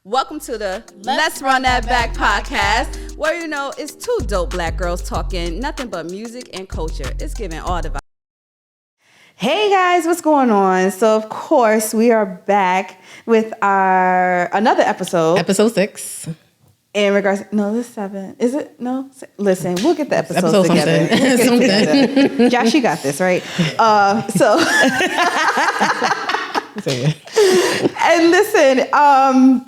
Welcome to the Let's Run That Back podcast, where it's two dope black girls talking nothing but music and culture. It's giving all the vibes. Hey guys, what's going on? So of course we are back with our another episode. Episode 6. In regards, no, this is 7. Is it? No? Listen, we'll get the episode together. Something. Josh, you got this, right? And listen,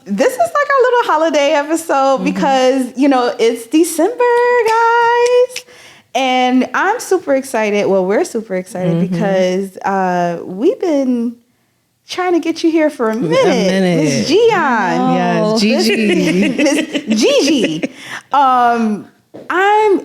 this is like our little holiday episode because, it's December, guys. And I'm super excited. Well, we're super excited because we've been trying to get you here for a minute. Miss Jionne. Yes, JiJi. Miss JiJi.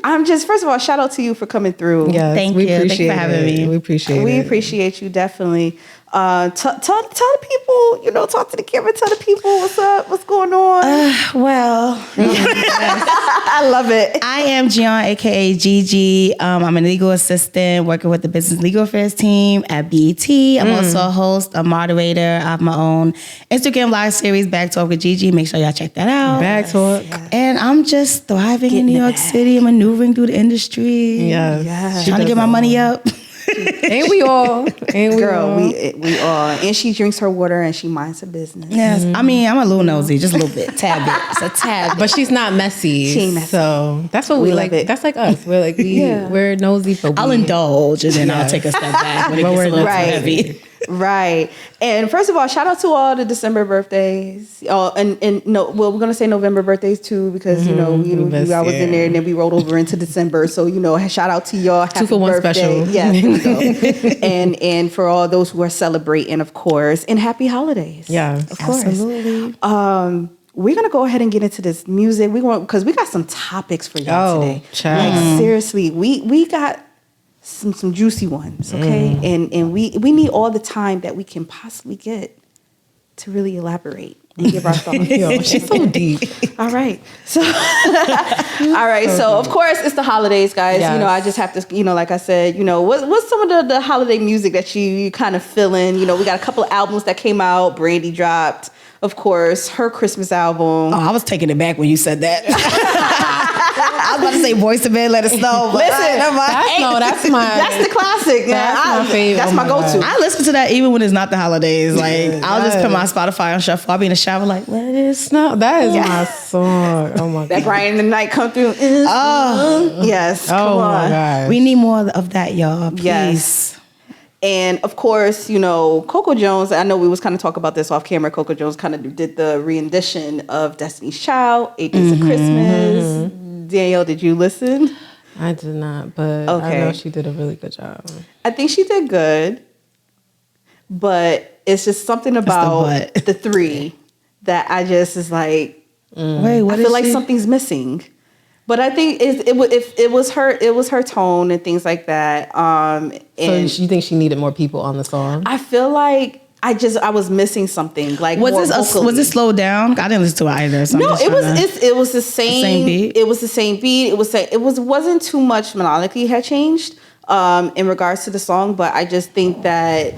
I'm just, first of all, shout out to you for coming through. Yes, Thank you. Thank you for having me. We appreciate it. We appreciate you, definitely. Tell the people, talk to the camera, tell the people what's up, what's going on. I love it. I am Jionne, aka JiJi. I'm a legal assistant working with the business legal affairs team at BET. I'm also a host, a moderator. I have my own Instagram live series, Back Talk with JiJi. Make sure y'all check that out. Back Talk. Yes. And I'm just thriving in New York City, maneuvering through the industry. Yes. Trying to get my money up. Ain't we all? Girl, we all. And she drinks her water and she minds her business. Yes. I mean, I'm a little nosy, just a little bit, tad bit. It's a tad bit. But she's not messy. She ain't messy. So that's what we like. It. That's like us. We're like, we're nosy, but I'll indulge and then I'll take a step back when it gets a little too heavy. Right. And first of all, shout out to all the December birthdays. We're going to say November birthdays too, because, I was in there and then we rolled over into December. So, shout out to y'all. Happy 2 for 1 birthday. special. Yes. And for all those who are celebrating, of course, and happy holidays. Yeah, of course. Absolutely. We're going to go ahead and get into this music. Because we got some topics for y'all today. Child. Like, seriously, we got some juicy ones, okay? And we need all the time that we can possibly get to really elaborate and give our thoughts. Yo, she's so deep. All right. So of course it's the holidays, guys. Yes. I just have to, like I said, what's some of the holiday music that you kind of feeling? We got a couple of albums that came out. Brandy dropped, of course, her Christmas album. Oh, I was taking it back when you said that. I was about to say Boyz II Men, Let It Snow. But Listen, that's the classic. That's my favorite. That's my go-to. I listen to that even when it's not the holidays. Like, I'll just put my Spotify on shuffle. I'll be in the shower like, let it snow. That is my song. Oh my God. That Brian in the Night come through. Yes. Come Oh my on. God. We need more of that, y'all. Please. Yes. And of course, Coco Jones, I know we was kind of talking about this off camera. Coco Jones kind of did the rendition of Destiny's Child, 8 Days of Christmas. Danielle, did you listen? I did not, but I know she did a really good job. I think she did good, but it's just something about the 3 that I just is like, wait, what I feel like something's missing. But I think it was her tone and things like that. And so you think she needed more people on the song? I feel like I was missing something. Like, was it slowed down? I didn't listen to it either. So no, it was the same beat. It was the same beat. Wasn't too much melodically had changed in regards to the song, but I just think that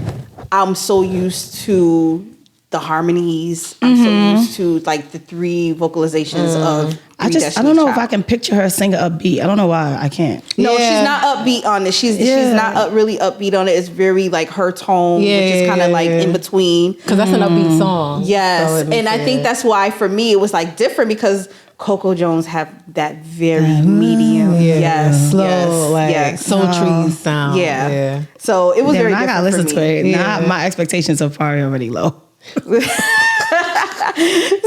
I'm so used to the harmonies. I'm so used to like the 3 vocalizations of. I don't know if I can picture her singing upbeat. I don't know why I can't. No, she's not upbeat on it. She's not really upbeat on it. It's very like her tone, which is kind of like in between. Because that's an upbeat song. Yes, so and I think that's why for me it was like different because Coco Jones have that very medium, slow, sultry sound. Yeah. So it was very different. I gotta listen to it. My expectations are probably already low.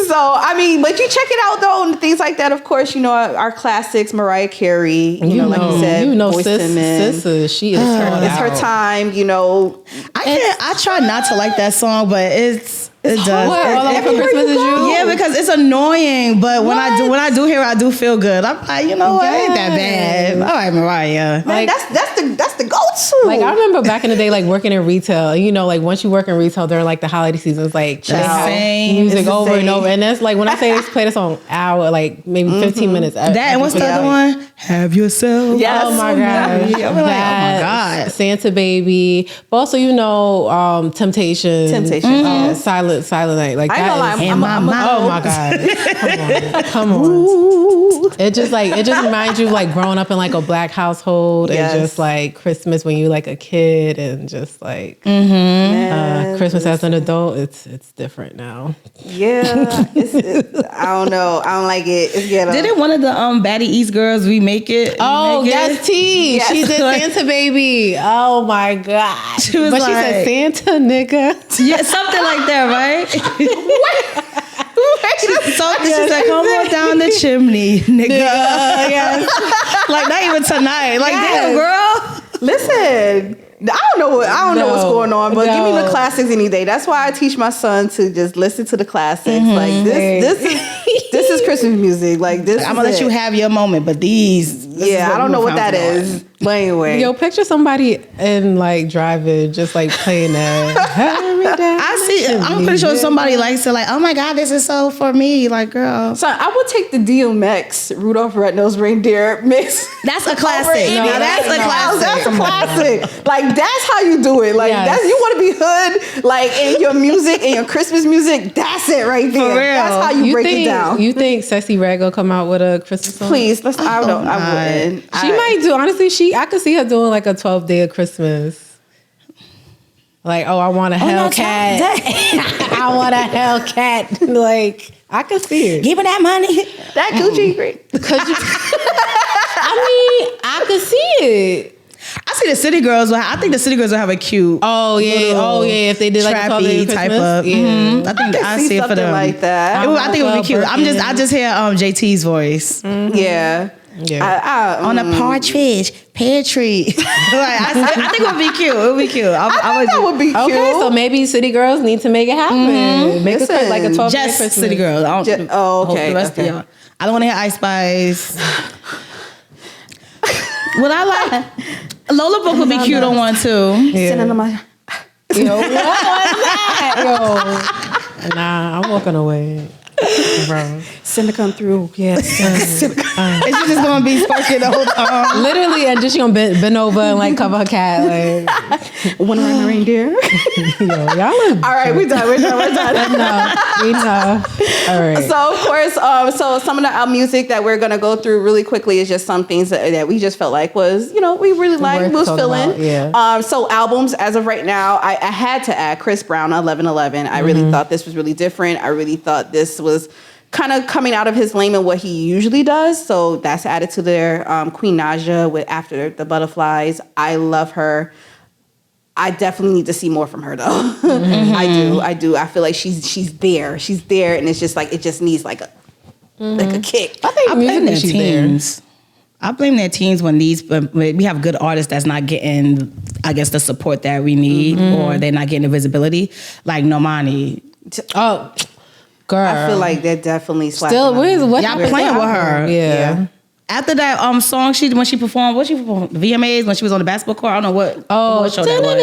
So, I mean, but you check it out though, and things like that. Of course, our classics, Mariah Carey. Like you said, sis, she is. It's her time. I try not to like that song, but it does. All Over Christmas is You? Yeah, because it's annoying. But when I do hear it, I do feel good. I'm like, you know what? It ain't that bad. All right, Mariah. Like, that's the go-to. Like I remember back in the day, like working in retail. Like once you work in retail during like the holiday seasons, like they have music over and over. And that's like when I say they play the song hour, like maybe 15 minutes. That and what's the other one? Have Yourself. Yes. Oh my gosh. I'm like, oh my God. Santa Baby. But also, Temptation. Silent Silent Night. Like I that ain't is. gonna lie, Oh my God! Come on. It just reminds you of like growing up in like a black household and just like Christmas when you're like a kid and just like Christmas as an adult. It's different now. Yeah, I don't know. I don't like it. It's ghetto. Didn't one of the Baddie East girls remake it? Oh, yes, T. Yes. She did Santa Baby. Oh my God. She was but like, she said Santa nigga. Yeah, something like that, right? She said, come on down the chimney, nigga. Yes. Like, not even tonight. Like, damn, girl. Listen, I don't know what's going on, but give me the classics any day. That's why I teach my son to just listen to the classics. Like this is Christmas music. Like this. I'm gonna let you have your moment, but these. I don't know what that is. But anyway, Yo, picture somebody in like driving, just like playing that. I see. I'm pretty sure somebody likes it. Like, oh my God, this is so for me. Like, girl. so I would take the DMX Rudolph Red-Nosed Reindeer mix. That's a classic. That's a classic. That's a classic. Like that's how you do it. Like that's you want to be hood. Like in your music, in your Christmas music. That's it right there. For real. That's how you break it down. You think Sexy Red will come out with a Christmas song? Please, let's. I don't. I wouldn't. She might do. Honestly, I could see her doing like a 12th day of Christmas. Like, I want a Hellcat. I want a Hellcat. Like, I could see it. Give me that money. That Gucci great. Could you? I could see it. I see the City Girls. I think the City Girls will have a cute. Oh yeah. If they did like a 12 day of type Christmas, of. I think I see it for them. like that. I think it would be cute. I just hear JT's voice. Yeah. On a partridge, pear tree. I think it would be cute. It would be cute. That would be cute. Okay, so maybe City Girls need to make it happen. Make it like a 12 day just Christmas. City Girls. Okay. The rest of y'all. I don't want to hear Ice Spice. What I like, Lola Brooke would be cute on one too. Yeah. Yo, what was that? Yo, nah, I'm walking away. Bro. Send it come through. Yes. And she's just gonna be sparking the whole time. Literally, and just she gonna bend over and like cover her cat. Like, One around the reindeer. yo, y'all look. All right, we're done. We know. All right. So of course, so some of the music that we're gonna go through really quickly is just some things that we just felt like was, we really liked, was feeling. Yeah. So albums as of right now, I had to add Chris Brown 1111. I really thought this was really different. I really thought this was kind of coming out of his lane and what he usually does. So that's added to their Queen Naja with After the Butterflies. I love her. I definitely need to see more from her though. I do. I feel like she's there. She's there, and it's just like it just needs like a kick. I think blame their teams. I blame their teams when we have good artists that's not getting, I guess, the support that we need, or they're not getting the visibility. Like Normani. Oh, girl. I feel like they're definitely slacking. Still, what y'all playing with her? Yeah. After that song, when she performed, the VMAs, when she was on the basketball court, I don't know what show that was.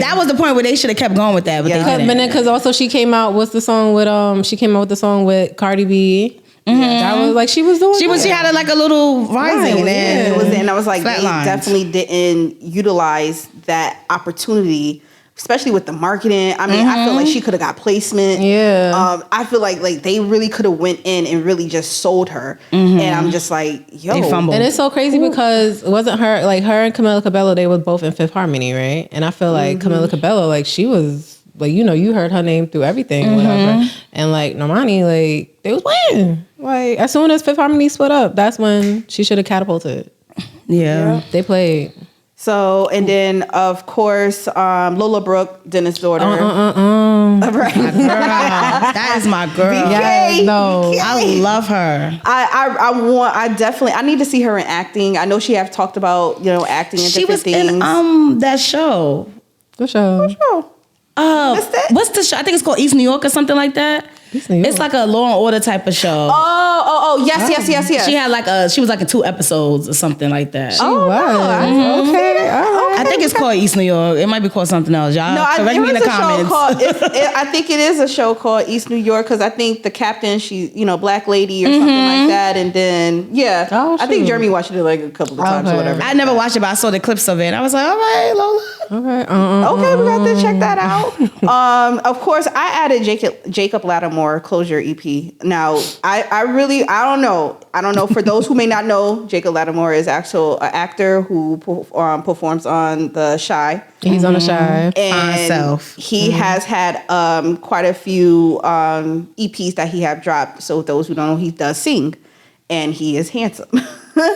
That was the point where they should have kept going with that, but they didn't. Because also she came out with the song with Cardi B. That was like she was doing. She had like a little rising, and I was like, they definitely didn't utilize that opportunity. Especially with the marketing. I mean, I feel like she could have got placement. Yeah. I feel like they really could have went in and really just sold her. And I'm just like, yo. They fumbled. And it's so crazy because it wasn't her, like her and Camila Cabello, they were both in Fifth Harmony, right? And I feel like Camila Cabello, like she was, like, you heard her name through everything, whatever. And like Normani, like they was winning. Like as soon as Fifth Harmony split up, that's when she should have catapulted. Yeah. They played. So, and then, of course, Lola Brooke, Dennis' daughter. Right. That is my girl. BK. Yes, no. I love her. I need to see her in acting. I know she have talked about, acting and different things. She was in that show. Good show. What's the show? I think it's called East New York or something like that. It's like a Law and Order type of show. Yes. She had she was like in 2 episodes or something like that. Okay. I think it's called East New York. It might be called something else. Y'all correct me in the comments. I think it is a show called East New York because I think the captain, she, black lady or something like that. And then, I think Jeremy watched it like a couple of times or whatever. I never watched it, but I saw the clips of it. And I was like, all right, Lola. Okay, we got to check that out. Of course, I added Jacob Lattimore Closure EP. Now, I don't know. I don't know. For those who may not know, Jacob Lattimore is actual an actor who performs on The Chi. He's on The Chi. And he has had quite a few EPs that he have dropped. So those who don't know, he does sing. And he is handsome.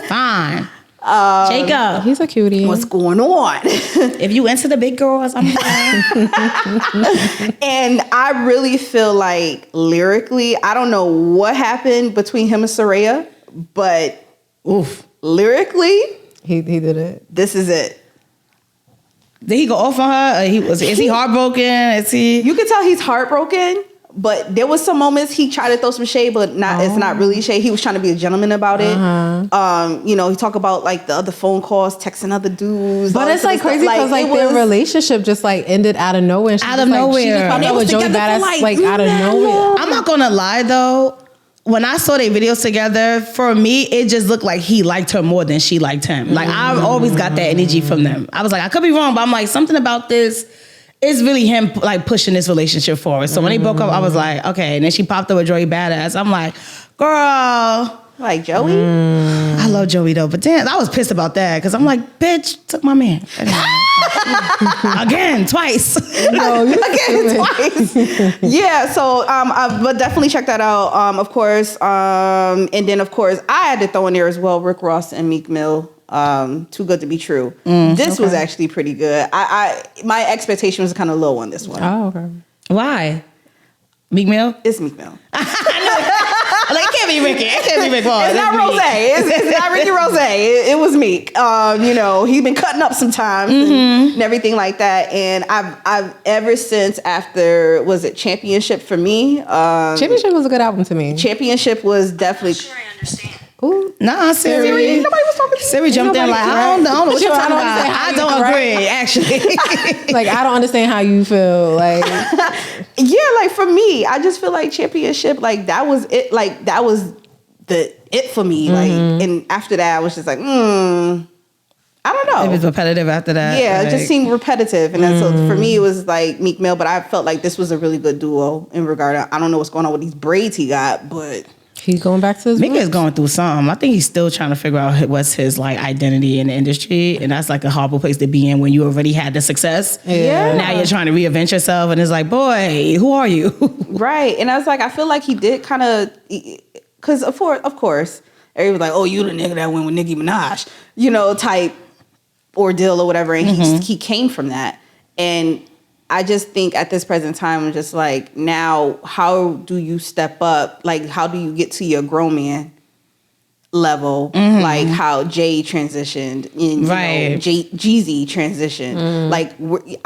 Fine. Jacob. He's a cutie. What's going on? If you into the big girls, I'm And I really feel like lyrically, I don't know what happened between him and Soraya, but lyrically, he did it. This is it. Did he go off on her? Is he heartbroken? Is he? You can tell he's heartbroken. But there was some moments he tried to throw some shade, but it's not really shade. He was trying to be a gentleman about it. He talked about like the other phone calls, texting other dudes. But it's like crazy because like their relationship just like ended out of nowhere. Out of nowhere. She just popped up with Joey Badass like out of nowhere. I'm not gonna lie though. When I saw their videos together, for me, it just looked like he liked her more than she liked him. Like I've always got that energy from them. I was like, I could be wrong, but I'm like, something about this. It's really him like pushing this relationship forward. So when they broke up, I was like, okay. And then she popped up with Joey Badass. I'm like, girl. Like Joey? I love Joey though. But damn, I was pissed about that. Because I'm like, bitch, took my man. Again, twice. No, again, twice. Yeah, so but definitely check that out. Of course. And then of course, I had to throw in there as well, Rick Ross and Meek Mill. Too Good to Be True. This was actually pretty good. My expectation was kind of low on this one. Oh, okay. Why? Meek Mill? It's Meek Mill. Like, it can't be Ricky. It can't be Rick Ross. It's not Rose. It's not Ricky Rose. It was Meek. He's been cutting up sometimes and everything like that. And I've ever since after, was it Championship for me? Championship was a good album to me. Championship was definitely. I'm sure I understand. Ooh, nah, Siri. Nobody was talking to me. Siri jumped in like, I don't know what you're talking about. I don't agree, actually. Like, I don't understand how you feel. Like, yeah, like for me, I just feel like Championship, like that was it. Like that was it for me. Like, and after that, I was just like, I don't know. It was repetitive after that. Yeah, like, it just seemed repetitive, and then so for me, it was like Meek Mill. But I felt like this was a really good duo in regard to, I don't know what's going on with these braids he got, but. he's going back to his Meek roots. is going through something. I think he's still trying to figure out what's his like identity in the industry, and that's like a horrible place to be in when you already had the success. Yeah. Now you're trying to reinvent yourself, and it's like, boy, who are you? Right, and I was like, I feel like he did kind of, because of course, everybody was like, oh, you the nigga that went with Nicki Minaj, type ordeal or whatever, and he came from that, and I just think at this present time, I'm just like, now, how do you step up? Like, how do you get to your grown man level? Like how Jay transitioned, and JiJi transitioned. Like,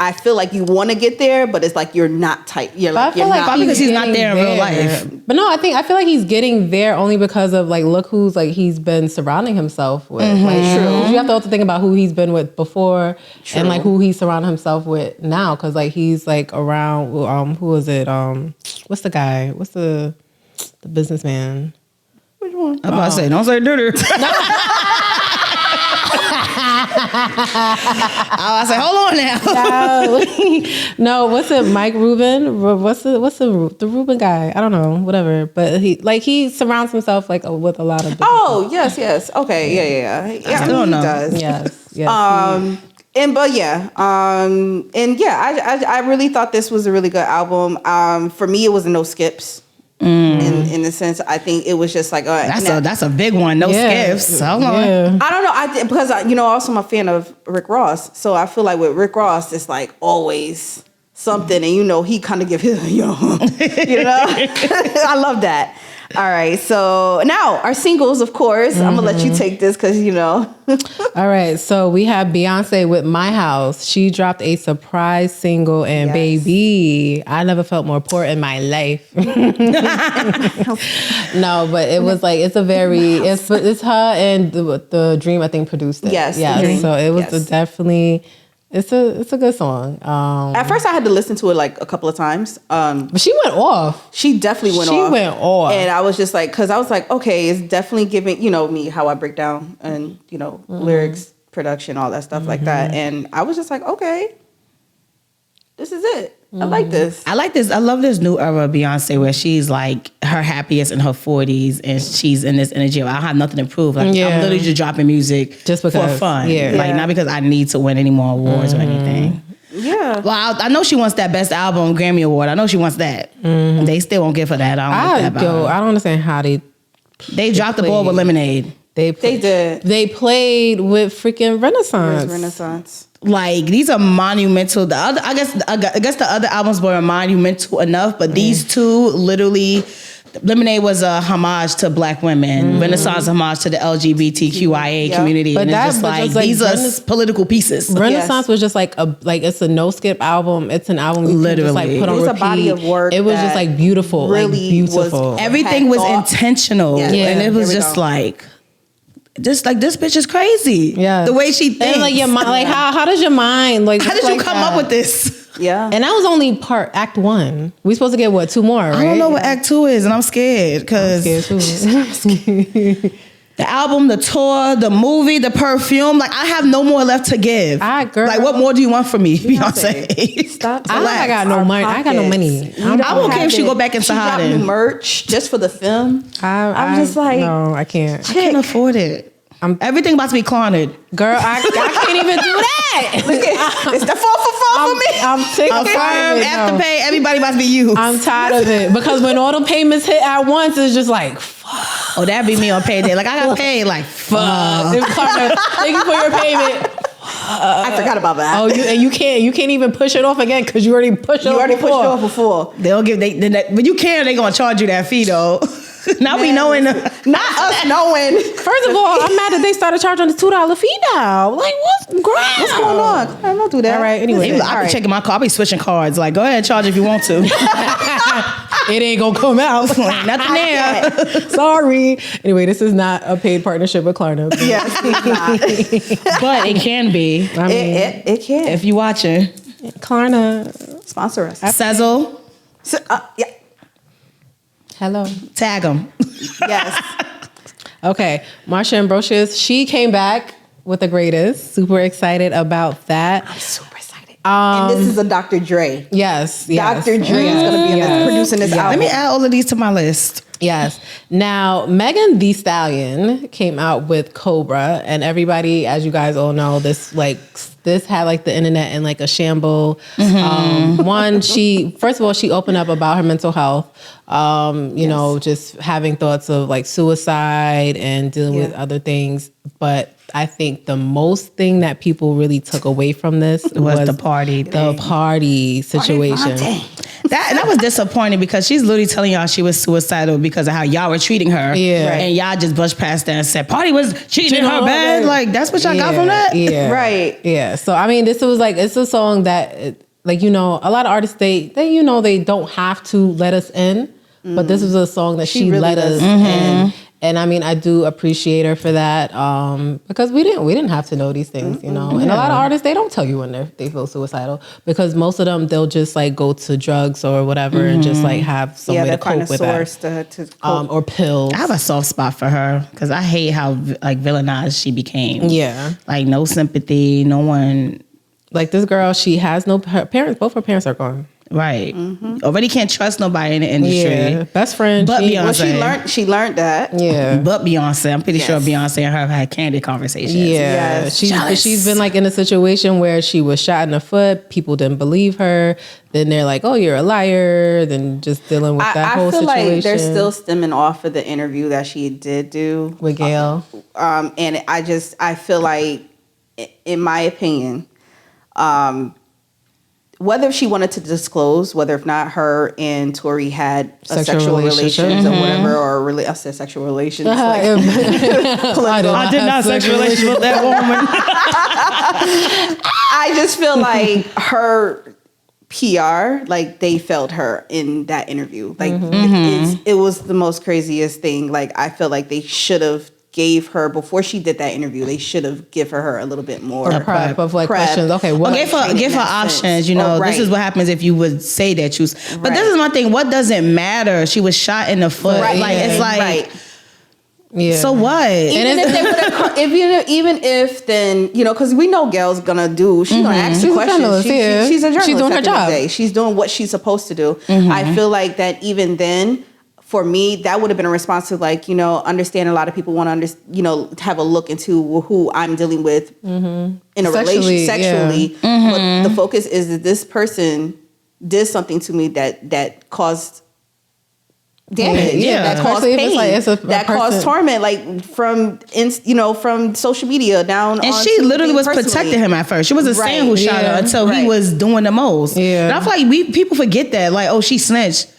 I feel like you want to get there, but it's like you're not tight. You're like, you're not, because he's not there in real life. But no, I feel like he's getting there only because of like, look who's like he's been surrounding himself with. Like, true. You have to also think about who he's been with before and like who he's surrounding himself with now. Because like he's like around. Who is it? What's the guy? What's the businessman? Which one? I'm about to say, don't say dirty. I say, hold on now. No, what's it? Mike Rubin? What's the Rubin guy? I don't know, whatever. But he surrounds himself like with a lot of. Oh yes, okay, yeah. I don't know. He does. Yes. I really thought this was a really good album. For me, it was no skips. In the sense, I think it was just like that's a big one. No skips. Hold on. Yeah. I don't know. Because also I'm a fan of Rick Ross, so I feel like with Rick Ross, it's like always something, and he kind of give his, I love that. All right, so now our singles, of course. I'm gonna let you take this because All right, so we have Beyonce with My House. She dropped a surprise single, and baby, I never felt more poor in my life. No, but it was like it's her and the Dream, I think, produced it. Yes. So it was definitely It's a good song. At first, I had to listen to it like a couple of times. But she went off. She definitely went off. She went off. And I was just like, because I was like, okay, it's definitely giving, me, how I break down and, lyrics, production, all that stuff like that. And I was just like, okay, this is it. I like this. I like this. I love this new era of Beyonce where she's like her happiest in her 40s and she's in this energy of I have nothing to prove. Like I'm literally just dropping music just because, for fun. Like not because I need to win any more awards or anything. Yeah. Well, I know she wants that Best Album Grammy Award. I know she wants that. They still won't give her that. I don't understand how they dropped the ball with Lemonade. They did. They played with freaking Renaissance. Like these are monumental. I guess the other albums were monumental enough, but these two literally. Lemonade was a homage to Black women. Renaissance homage to the LGBTQIA community. But that's just these are political pieces. Renaissance was just like it's a no skip album. It's an album you literally just like put on repeat. It was a body of work. It was just like beautiful, really beautiful. Everything was intentional, and it was just like this bitch is crazy. Yeah, the way she thinks. And like your mind, like how does your mind like? How did you come up with this? Yeah, and that was only Act 1. We supposed to get 2 more, right? I don't know what Act 2 is, and I'm scared because the album, the tour, the movie, the perfume. Like I have no more left to give. Like what more do you want from me, Beyonce? Stop. I got no money. I got no money. I won't care if she go back into hiding. She dropped merch just for the film. I'm just like, no, I can't. I can't afford it. Everything about to be cornered. Girl, I can't even do that. Look at, it's the 4 for 4 for me. I'm sick of it. Afterpay, everybody about to be you. I'm tired of it. Because when all the payments hit at once, it's just like, fuck. Oh, that'd be me on payday. Like, I got paid, like, fuck. Thank you for your payment. I forgot about that. Oh, you can't even push it off again because you already pushed it off before. They'll give but you can. They gonna charge you that fee though. Now we knowing, not us knowing. First of all, I'm mad that they started charging the $2 fee now. Like what's going on? I don't do that. All right. Anyway, I be checking my car. I be switching cards. Like, go ahead, and charge if you want to. It ain't gonna come out. Nothing there. Sorry. Anyway, this is not a paid partnership with Klarna. Yes, it's not. But it can be. I mean, it can. If you watching, Klarna sponsor us. Sezzle. Yeah. Hello. Tag them. Yes. Okay. Marsha Ambrosius, she came back with the greatest. Super excited about that. I'm super excited. And this is a Dr. Dre. Yes. Dr. Dre is going to be producing this album. Let me add all of these to my list. Yes. Now, Megan Thee Stallion came out with Cobra, and everybody, as you guys all know, this had like the internet in like a shamble. First of all, she opened up about her mental health. You know, just having thoughts of like suicide and dealing with other things. But I think the most thing that people really took away from this was the party. The party situation. That was disappointing because she's literally telling y'all she was suicidal because of how y'all were treating her. Yeah. Right. And y'all just brushed past that and said, Party was treating her bad. Like, that's what y'all got from that? Yeah. Right. Yeah. So, I mean, it's a song that, like, you know, a lot of artists, they don't have to let us in, but this was a song that she really let us in. And I mean, I do appreciate her for that because we didn't have to know these things, you know. And a lot of artists, they don't tell you when they feel suicidal because most of them, they'll just like go to drugs or whatever and just like have some way to cope with that. To cope. Or pills. I have a soft spot for her because I hate how like villainized she became. Yeah. Like no sympathy, no one. Like this girl, she has both her parents are gone. Right. Already can't trust nobody in the industry. Yeah. Best friend. But Beyonce. Well, she learned that. Yeah. But Beyonce. I'm pretty sure Beyonce and her have had candid conversations. Yeah. Yes. She's been like in a situation where she was shot in the foot. People didn't believe her. Then they're like, oh, you're a liar. Then just dealing with that whole situation. I feel like they're still stemming off of the interview that she did do. With Gail. And I feel like, in my opinion, whether she wanted to disclose, whether if not her and Tori had a sexual relations or whatever, or really I said sexual relations. I did not sexual relations with that woman. I just feel like her PR, like they failed her in that interview. Like it was the most craziest thing. Like I feel like they should have gave her before she did that interview. They should have given her a little bit more prep of like prep. questions. Okay, what? Or give her options. You know, this is what happens if you would say that you. But this is my thing. What does it matter? She was shot in the foot. Right. Like it's like. Right. Yeah. So what? Even if they would have, even if then, you know, because we know Gail's gonna do, she's gonna ask She's questions. a journalist, She's a journalist. She's doing her at the end of job. the day. She's doing what she's supposed to do. I feel like that even then, for me, that would have been a response to like, you know, understand a lot of people want to, you know, have a look into who I'm dealing with in a relationship sexually. But the focus is that this person did something to me that caused damage, that caused pain, that caused torment, like from social media down. And she literally was protecting him at first. She wasn't saying who shot her until he was doing the most. Yeah, and I feel like people forget that. Like, oh, she snitched.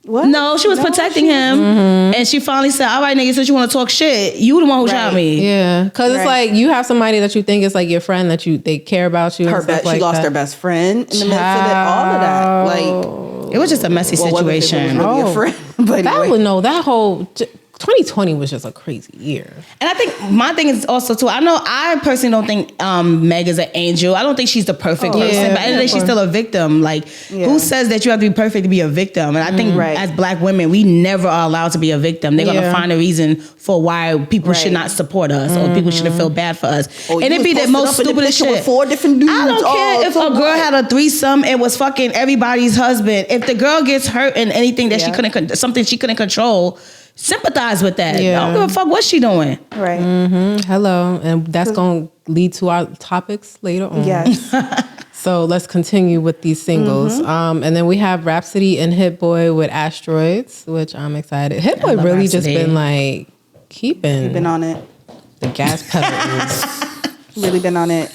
What? No, she was protecting him, and she finally said, "All right, nigga, since you want to talk shit, you the one who shot me." Yeah, because it's like you have somebody that you think is like your friend that they care about you. She lost her best friend in the midst of all of that. Like, it was just a messy situation. Really a friend, but anyway. That whole 2020 was just a crazy year. And I think my thing is also too, I personally don't think Meg is an angel. I don't think she's the perfect person. But at the end of the day, she's still a victim. Like, who says that you have to be perfect to be a victim? And I think as Black women, we never are allowed to be a victim. They're going to find a reason for why people should not support us or people shouldn't feel bad for us. And it'd be the most stupidest shit. With 4 different dudes. I don't care if a girl had a threesome and was fucking everybody's husband. If the girl gets hurt in anything that something she couldn't control, sympathize with that. I don't give a fuck what she doing. Right. Hello. And that's going to lead to our topics later on. Yes. So let's continue with these singles. And then we have Rhapsody and Hit Boy with Asteroids, which I'm excited. Hit Boy really Rhapsody. Just been like keeping on it. The gas pedal. Really been on it.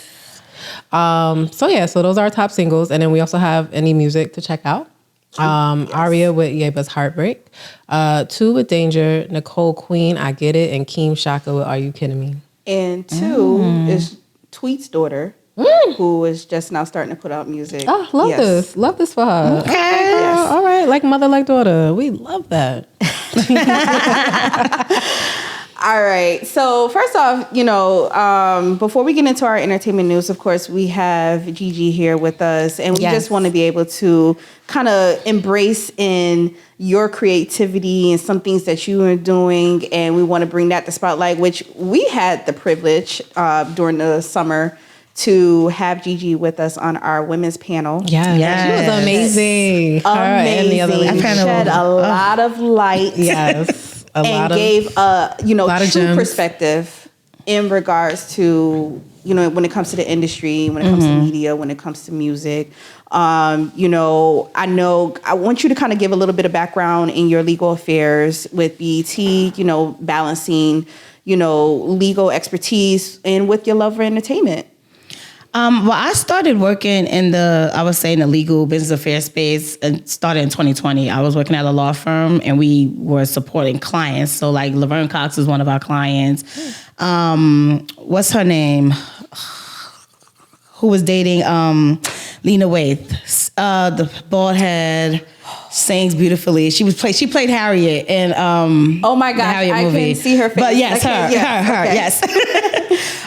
So those are our top singles. And then we also have Any Music to check out. Aria with Yeba's Heartbreak, 2 with Danger, Nicole Queen, I Get It, and Keem Shaka with Are You Kidding Me? And 2 is Tweet's daughter, who is just now starting to put out music. Oh, love this for her. Okay. Yes. All right, like mother, like daughter. We love that. All right. So first off, before we get into our entertainment news, of course, we have JiJi here with us, and we just want to be able to kind of embrace in your creativity and some things that you are doing, and we want to bring that to spotlight, which we had the privilege during the summer to have JiJi with us on our women's panel. Yes. She was amazing. Amazing. She shed a lot of light. Yes. And gave a true perspective in regards to, when it comes to the industry, when it comes to media, when it comes to music. I want you to kind of give a little bit of background in your legal affairs with BET, balancing, legal expertise and with your love for entertainment. Well, I started working in the legal business affairs space and started in 2020. I was working at a law firm and we were supporting clients. So like Laverne Cox is one of our clients. What's her name? Who was dating Lena Waithe, the bald head, sings beautifully. She played Harriet in oh my gosh, I can see her face. But yes, her, yes.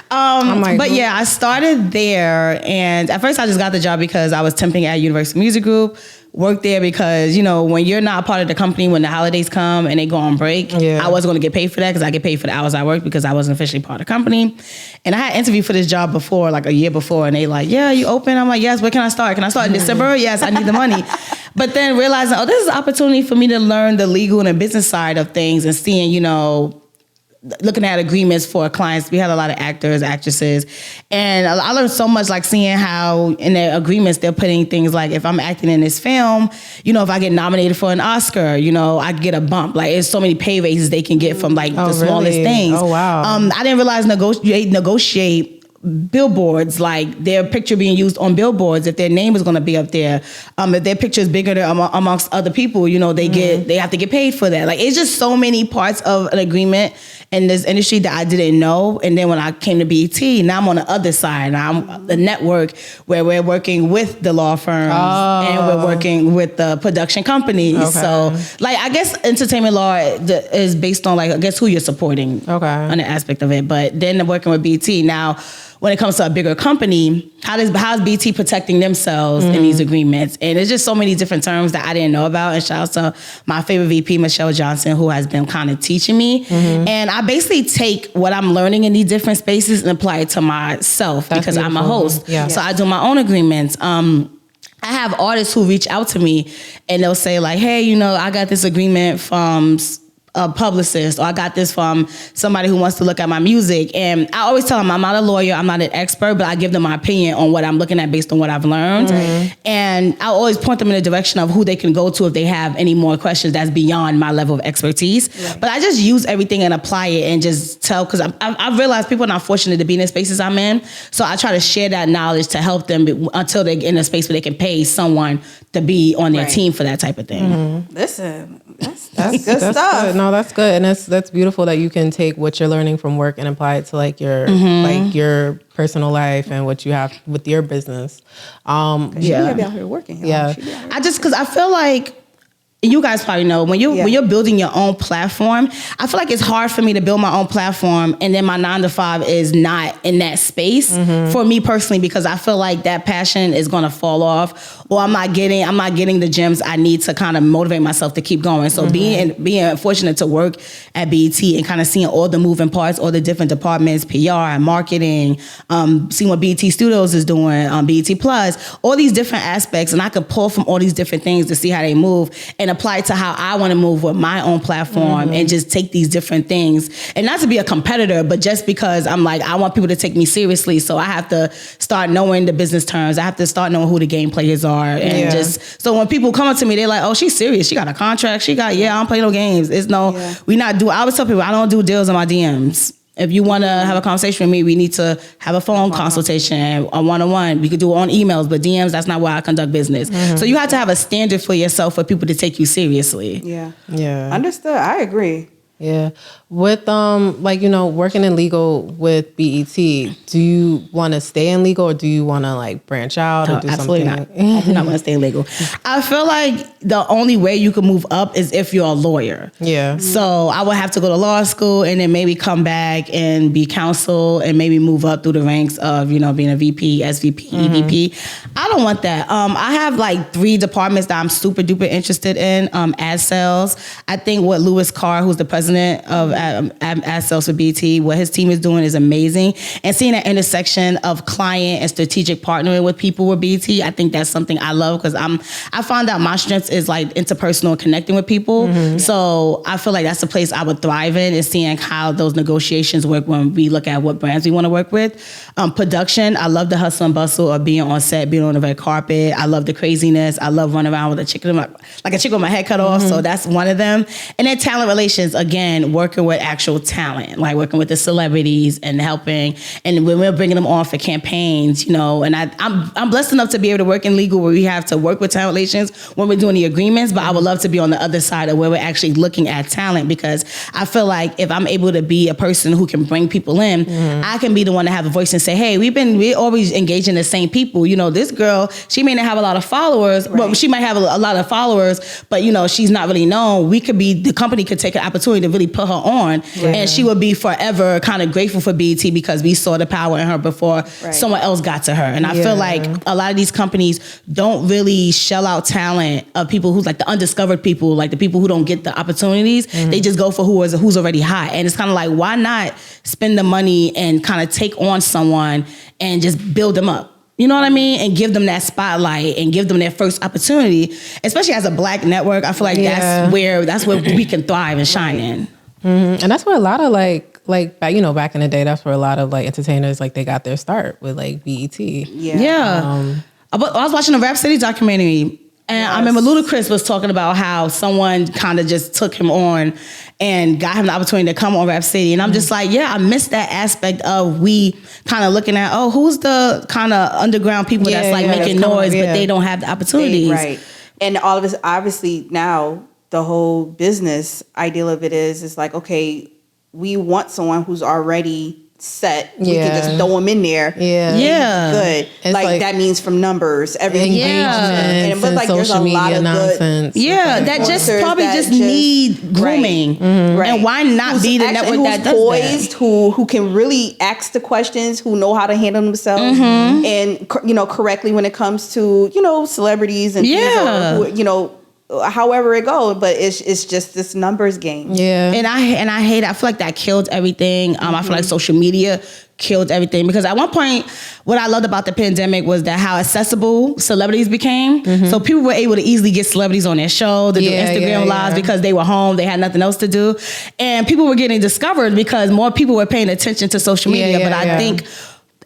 I started there, and at first I just got the job because I was temping at Universal Music Group. Worked there because, when you're not part of the company, when the holidays come and they go on break, I wasn't going to get paid for that because I get paid for the hours I work because I wasn't officially part of the company. And I had interviewed for this job before, like a year before, and they like, yeah, you open? I'm like, yes, where can I start? Can I start in December? Yes, I need the money. But then realizing, this is an opportunity for me to learn the legal and the business side of things and seeing, looking at agreements for clients. We had a lot of actors, actresses, and I learned so much, like seeing how in their agreements they're putting things like, if I'm acting in this film, if I get nominated for an Oscar, I get a bump. Like, there's so many pay raises they can get from the smallest things. Oh wow! I didn't realize negotiate billboards, like their picture being used on billboards, if their name is going to be up there, if their picture is bigger than amongst other people, they have to get paid for that. Like, it's just so many parts of an agreement, in this industry that I didn't know. And then when I came to BET, now I'm on the other side. Now I'm the network where we're working with the law firms and we're working with the production companies. Okay. So like, I guess entertainment law is based on like, I guess who you're supporting on the aspect of it. But then working with BET now, when it comes to a bigger company, how's BT protecting themselves in these agreements? And there's just so many different terms that I didn't know about. And shout out to my favorite VP, Michelle Johnson, who has been kind of teaching me. And I basically take what I'm learning in these different spaces and apply it to myself because I'm a host. Yeah. So I do my own agreements. I have artists who reach out to me and they'll say like, hey, you know, I got this agreement from a publicist, or I got this from somebody who wants to look at my music. And I always tell them I'm not a lawyer, I'm not an expert, but I give them my opinion on what I'm looking at based on what I've learned. And I always point them in the direction of who they can go to if they have any more questions that's beyond my level of expertise. But I just use everything and apply it and just tell, because I've realized people are not fortunate to be in the spaces I'm in. So I try to share that knowledge to help them until they're in a space where they can pay someone to be on their team for that type of thing. Listen, that's good stuff. Good. No, that's good, and that's beautiful that you can take what you're learning from work and apply it to like your personal life and what you have with your business. She be out here working. Because I feel like, you guys probably know when you're building your own platform, I feel like it's hard for me to build my own platform and then my 9 to 5 is not in that space for me personally, because I feel like that passion is going to fall off, or I'm not getting the gems I need to kind of motivate myself to keep going. So being fortunate to work at BET and kind of seeing all the moving parts, all the different departments, PR and marketing, seeing what BET Studios is doing, BET Plus, all these different aspects, and I could pull from all these different things to see how they move and apply it to how I want to move with my own platform and just take these different things. And not to be a competitor, but just because I'm like, I want people to take me seriously. So I have to start knowing the business terms. I have to start knowing who the game players are. And just, so when people come up to me, they're like, oh, she's serious. She got a contract. I don't play no games. It's I always tell people, I don't do deals in my DMs. If you want to have a conversation with me, we need to have a phone consultation, a one-on-one. We could do it on emails, but DMs, that's not where I conduct business. So you have to have a standard for yourself for people to take you seriously. Yeah. Understood. I agree. Yeah. With working in legal with BET, do you want to stay in legal or do you want to branch out or do absolutely something? Not. I do not want to stay in legal. I feel like the only way you can move up is if you're a lawyer. Yeah. So I would have to go to law school and then maybe come back and be counsel and maybe move up through the ranks of, being a VP, SVP, EVP. I don't want that. I have 3 departments that I'm super duper interested in. Ad sales. I think what Louis Carr, who's the president of ad sales for BT, what his team is doing is amazing. And seeing that intersection of client and strategic partnering with people with BT, I think that's something I love because I found out my strength is interpersonal and connecting with people. So I feel like that's the place I would thrive in, is seeing how those negotiations work when we look at what brands we want to work with. Production, I love the hustle and bustle of being on set, being on the red carpet. I love the craziness. I love running around with a chicken with my head cut off. So that's one of them. And then talent relations, again, working with actual talent, working with the celebrities and helping, and when we're bringing them on for campaigns, and I'm blessed enough to be able to work in legal where we have to work with talent relations when we're doing the agreements, but I would love to be on the other side of where we're actually looking at talent, because I feel like if I'm able to be a person who can bring people in, I can be the one to have a voice and say, hey, we're always engaging the same people. This girl, she may not have a lot of followers, but she might have a lot of followers, but she's not really known. The company could take an opportunity to really put her on, and she would be forever kind of grateful for BET because we saw the power in her before someone else got to her. And I feel like a lot of these companies don't really shell out talent of people who's the undiscovered people, the people who don't get the opportunities. They just go for who's already hot. And it's kind of why not spend the money and kind of take on someone and just build them up? You know what I mean? And give them that spotlight and give them their first opportunity, especially as a Black network. I feel like that's where we can thrive and shine in. And that's where a lot of back in the day, that's where a lot of entertainers they got their start with BET. I was watching a Rap City documentary, and I remember Ludacris was talking about how someone kind of just took him on and got him the opportunity to come on Rap City. And I'm just I missed that aspect of we kind of looking at, who's the kind of underground people that's making noise, but they don't have the opportunities. Right. And all of this, obviously now, the whole business ideal of it is okay, we want someone who's already set. We Yeah. can just throw them in there. Yeah. Good. It's Like that means from numbers, everything. Engagements But like and there's a social lot media of nonsense. Yeah, that just influencers probably that just need grooming. Right. And why not Who's be the actually- network that does poised, that? who can really ask the questions, who know how to handle themselves, and correctly when it comes to celebrities and things, or who, however it goes. But it's just this numbers game. Yeah. And I hate it. I feel like that killed everything. I feel like social media killed everything, because at one point what I loved about the pandemic was that how accessible celebrities became. So people were able to easily get celebrities on their show, to do Instagram lives because they were home, they had nothing else to do, and people were getting discovered because more people were paying attention to social media. But I think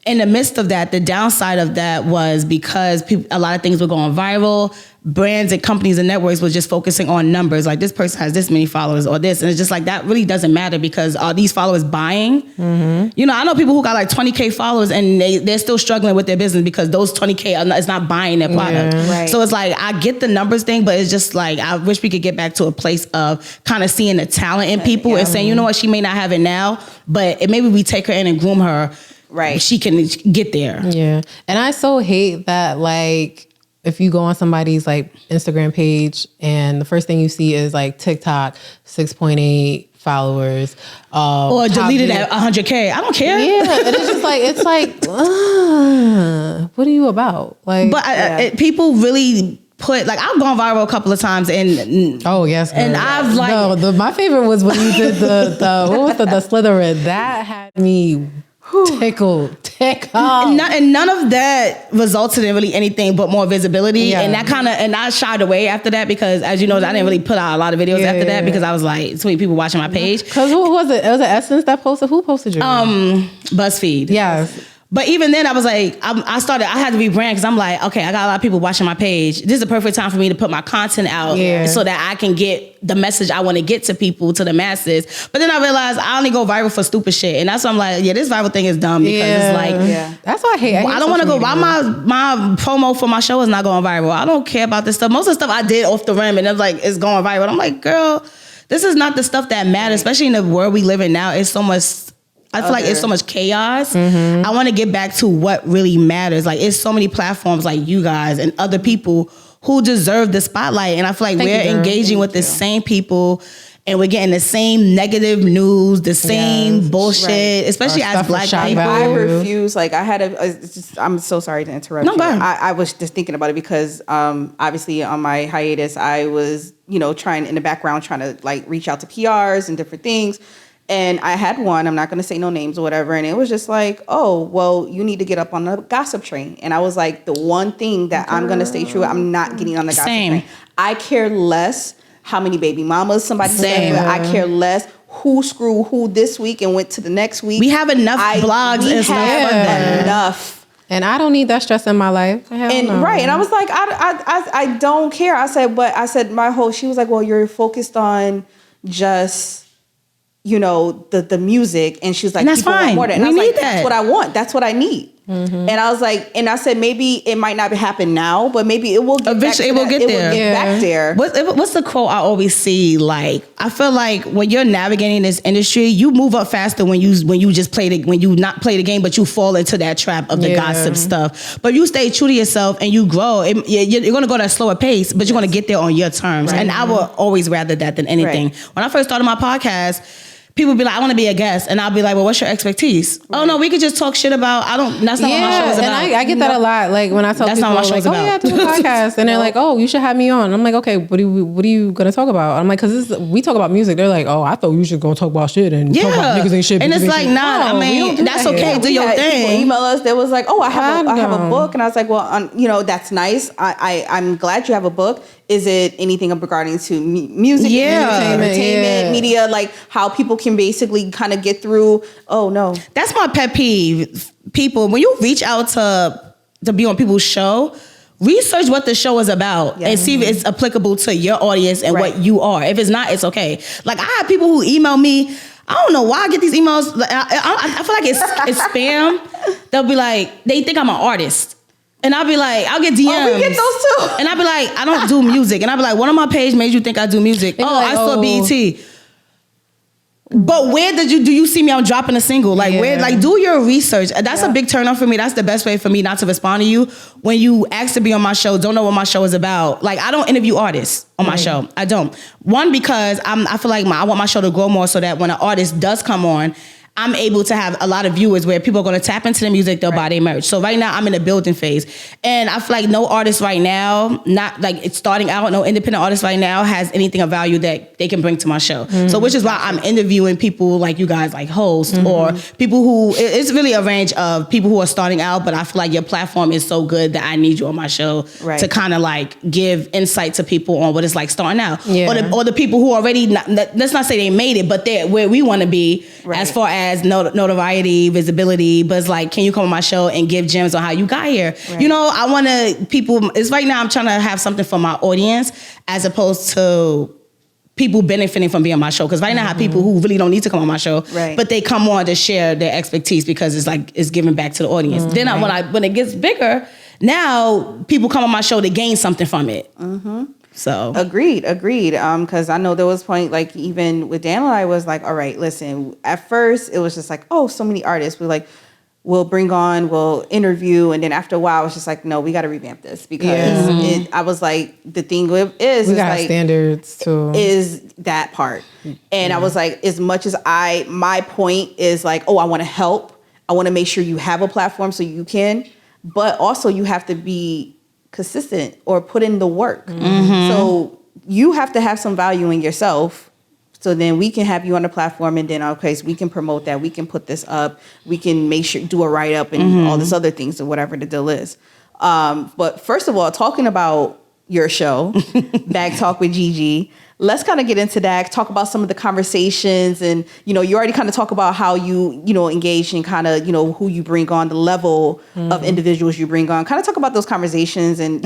in the midst of that, the downside of that was because a lot of things were going viral. Brands and companies and networks were just focusing on numbers. Like, this person has this many followers or this. And it's just like, that really doesn't matter, because are these followers buying? I know people who got like 20K followers and they're still struggling with their business because those 20K is not buying their product. Right. So it's like, I get the numbers thing, but it's just like, I wish we could get back to a place of kind of seeing the talent in people and saying, you know what, she may not have it now, but maybe we take her in and groom her. Right. She can get there. Yeah. And I so hate that, like, if you go on somebody's like Instagram page and the first thing you see is like TikTok, 6.8 followers. Or deleted at 100K. I don't care. Yeah. And it's like, what are you about? Like, but people really put, like, I've gone viral a couple of times, and oh yes, girl. and I've like my favorite was when you did the what was the Slytherin. That had me tickled. and none of that resulted in really anything but more visibility. And that and I shied away after that, because as you know, I didn't really put out a lot of videos after that, because I was like, sweet people watching my page. Because who was it? It was Essence that posted. Who posted you? BuzzFeed. Yes. But even then, I was like, I had to rebrand, because I'm like, okay, I got a lot of people watching my page. This is the perfect time for me to put my content out so that I can get the message I want to get to people, to the masses. But then I realized I only go viral for stupid shit. And that's why I'm like, this viral thing is dumb, because it's like, that's why I hate I don't want to go, why my promo for my show is not going viral? I don't care about this stuff. Most of the stuff I did off the rim, and it was like, it's going viral. I'm like, girl, this is not the stuff that matters, especially in the world we live in now. It's so much, I feel like it's so much chaos. I want to get back to what really matters. Like, it's so many platforms like you guys and other people who deserve the spotlight. And I feel like we're engaging with the same people, and we're getting the same negative news, the same bullshit, especially as Black people. I refuse. Like, I had I'm so sorry to interrupt you. I was just thinking about it because obviously on my hiatus, I was, trying in the background, trying to like reach out to PRs and different things. And I had one, I'm not going to say no names or whatever. And it was just like, oh, well, you need to get up on the gossip train. And I was like, the one thing that I'm going to stay true, I'm not getting on the gossip train. I care less how many baby mamas somebody said. I care less who screwed who this week and went to the next week. We have enough blogs and stuff. Enough. And I don't need that stress in my life. And I was like, I don't care. I said, she was like, well, you're focused on just, the music. And she was like, and that's fine. More and I was like, that's what I want. That's what I need. And I was like, and I said, maybe it might not happen now, but maybe it will get eventually it will get back there. What's the quote I always see? Like, I feel like when you're navigating this industry, you move up faster when you just when you not play the game, but you fall into that trap of the gossip stuff. But you stay true to yourself and you grow. You're going to go at a slower pace, but you're going to get there on your terms. Right. And I would always rather that than anything. Right. When I first started my podcast, people be like, I want to be a guest. And I'll be like, well, what's your expertise? Right. Oh, no, we could just talk shit about, that's not what my show is about. And I get that a lot. Like, when I tell people, like, oh, yeah, I do a podcast. And they're like, oh, you should have me on. I'm like, okay, what are you going to talk about? I'm like, because we talk about music. They're like, oh, I thought you should go talk about shit and talk about niggas and shit. And it's like, nah, that's okay. Do your thing. Email us. There was like, oh, I have a book. And I was like, well, that's nice. I'm glad you have a book. Is it anything regarding to music, entertainment, media, like how people can basically kind of get through? Oh no, that's my pet peeve. People, when you reach out to be on people's show, research what the show is about and see if it's applicable to your audience and what you are. If it's not, it's okay. Like, I have people who email me. I don't know why I get these emails. I feel like it's spam. They'll be like, they think I'm an artist. And I'll be like, I'll get DMs. Oh, we get those too. And I'll be like, I don't do music. And I'll be like, what on my page made you think I do music? I saw BET. But where do you see me? I'm dropping a single. Like where? Like do your research. That's a big turn on for me. That's the best way for me not to respond to you when you ask to be on my show. Don't know what my show is about. Like I don't interview artists on my show. I don't. One, because I feel like I want my show to grow more so that when an artist does come on, I'm able to have a lot of viewers where people are going to tap into the music, they'll buy their merch. So right now I'm in the building phase. And I feel like no artist right now, not like it's starting out, no independent artist right now has anything of value that they can bring to my show. So which is why I'm interviewing people like you guys, like hosts or people who, it's really a range of people who are starting out, but I feel like your platform is so good that I need you on my show to kind of like give insight to people on what it's like starting out. Or the people who already, let's not say they made it, but they're where we want to be as far as notoriety, visibility, but it's like, can you come on my show and give gems on how you got here? You know, I want to, it's right now I'm trying to have something for my audience as opposed to people benefiting from being on my show. Because right now I have people who really don't need to come on my show, but they come on to share their expertise because it's like, it's giving back to the audience. Then when it gets bigger, now people come on my show to gain something from it. So agreed. Because I know there was a point, like even with Dan and I was like, all right, listen, at first it was just like, oh, so many artists. We'll interview. And then after a while, I was just like, no, we got to revamp this because I was like, the thing is, we got like, standards too. Is that part. And I was like, as much as my point is like, oh, I want to help. I want to make sure you have a platform so you can, but also you have to be consistent or put in the work. So you have to have some value in yourself. So then we can have you on the platform and then, okay, so we can promote that. We can put this up. We can make sure, do a write-up and all this other things or whatever the deal is. But first of all, talking about your show, Bag Talk with JiJi, let's kind of get into that, talk about some of the conversations. And, you know, you already kind of talk about how you engage in kind of, who you bring on, the level of individuals you bring on. Kind of talk about those conversations and,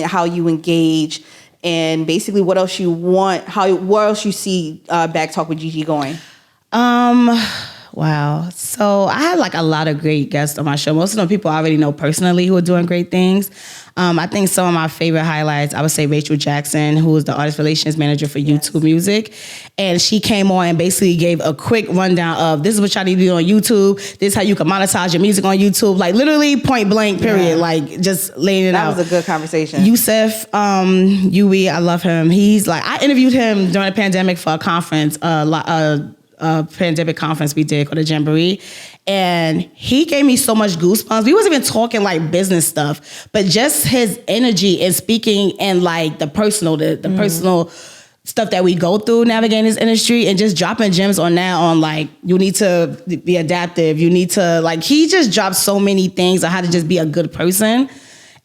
how you engage and basically what else you want, what else you see Bag Talk with JiJi going. Wow. So I had like a lot of great guests on my show. Most of them people I already know personally who are doing great things. I think some of my favorite highlights, I would say Rachel Jackson, who is the artist relations manager for YouTube Music. And she came on and basically gave a quick rundown of this is what y'all need to do on YouTube. This is how you can monetize your music on YouTube. Like literally point blank, period. Like just laying it out. That was a good conversation. Yusef, Yui, I love him. He's like, I interviewed him during the pandemic for a conference, pandemic conference we did called the Jamboree, and he gave me so much goosebumps. We wasn't even talking like business stuff, but just his energy and speaking and like the personal stuff that we go through navigating this industry and just dropping gems on that on like, you need to be adaptive. You need to like, he just dropped so many things on how to just be a good person.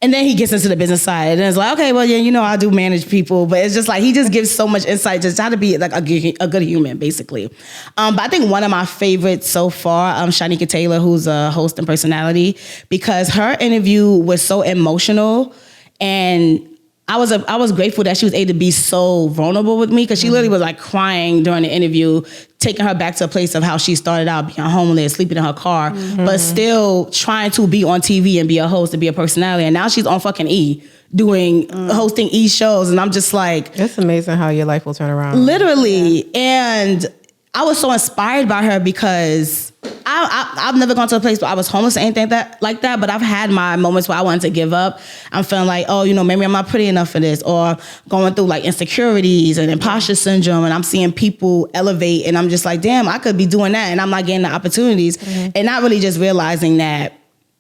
And then he gets into the business side and it's like, okay, well, yeah, I do manage people, but it's just like, he just gives so much insight just how to be like a good human, basically. But I think one of my favorites so far, Shanika Taylor, who's a host and personality, because her interview was so emotional and I was grateful that she was able to be so vulnerable with me because she literally was like crying during the interview, taking her back to a place of how she started out being homeless, sleeping in her car, but still trying to be on TV and be a host and be a personality. And now she's on fucking E doing hosting E shows. And I'm just like, it's amazing how your life will turn around. Literally. And I was so inspired by her because I've never gone to a place where I was homeless or anything like that, but I've had my moments where I wanted to give up. I'm feeling like, oh, maybe I'm not pretty enough for this, or going through like insecurities and imposter syndrome, and I'm seeing people elevate, and I'm just like, damn, I could be doing that, and I'm not getting the opportunities, and not really just realizing that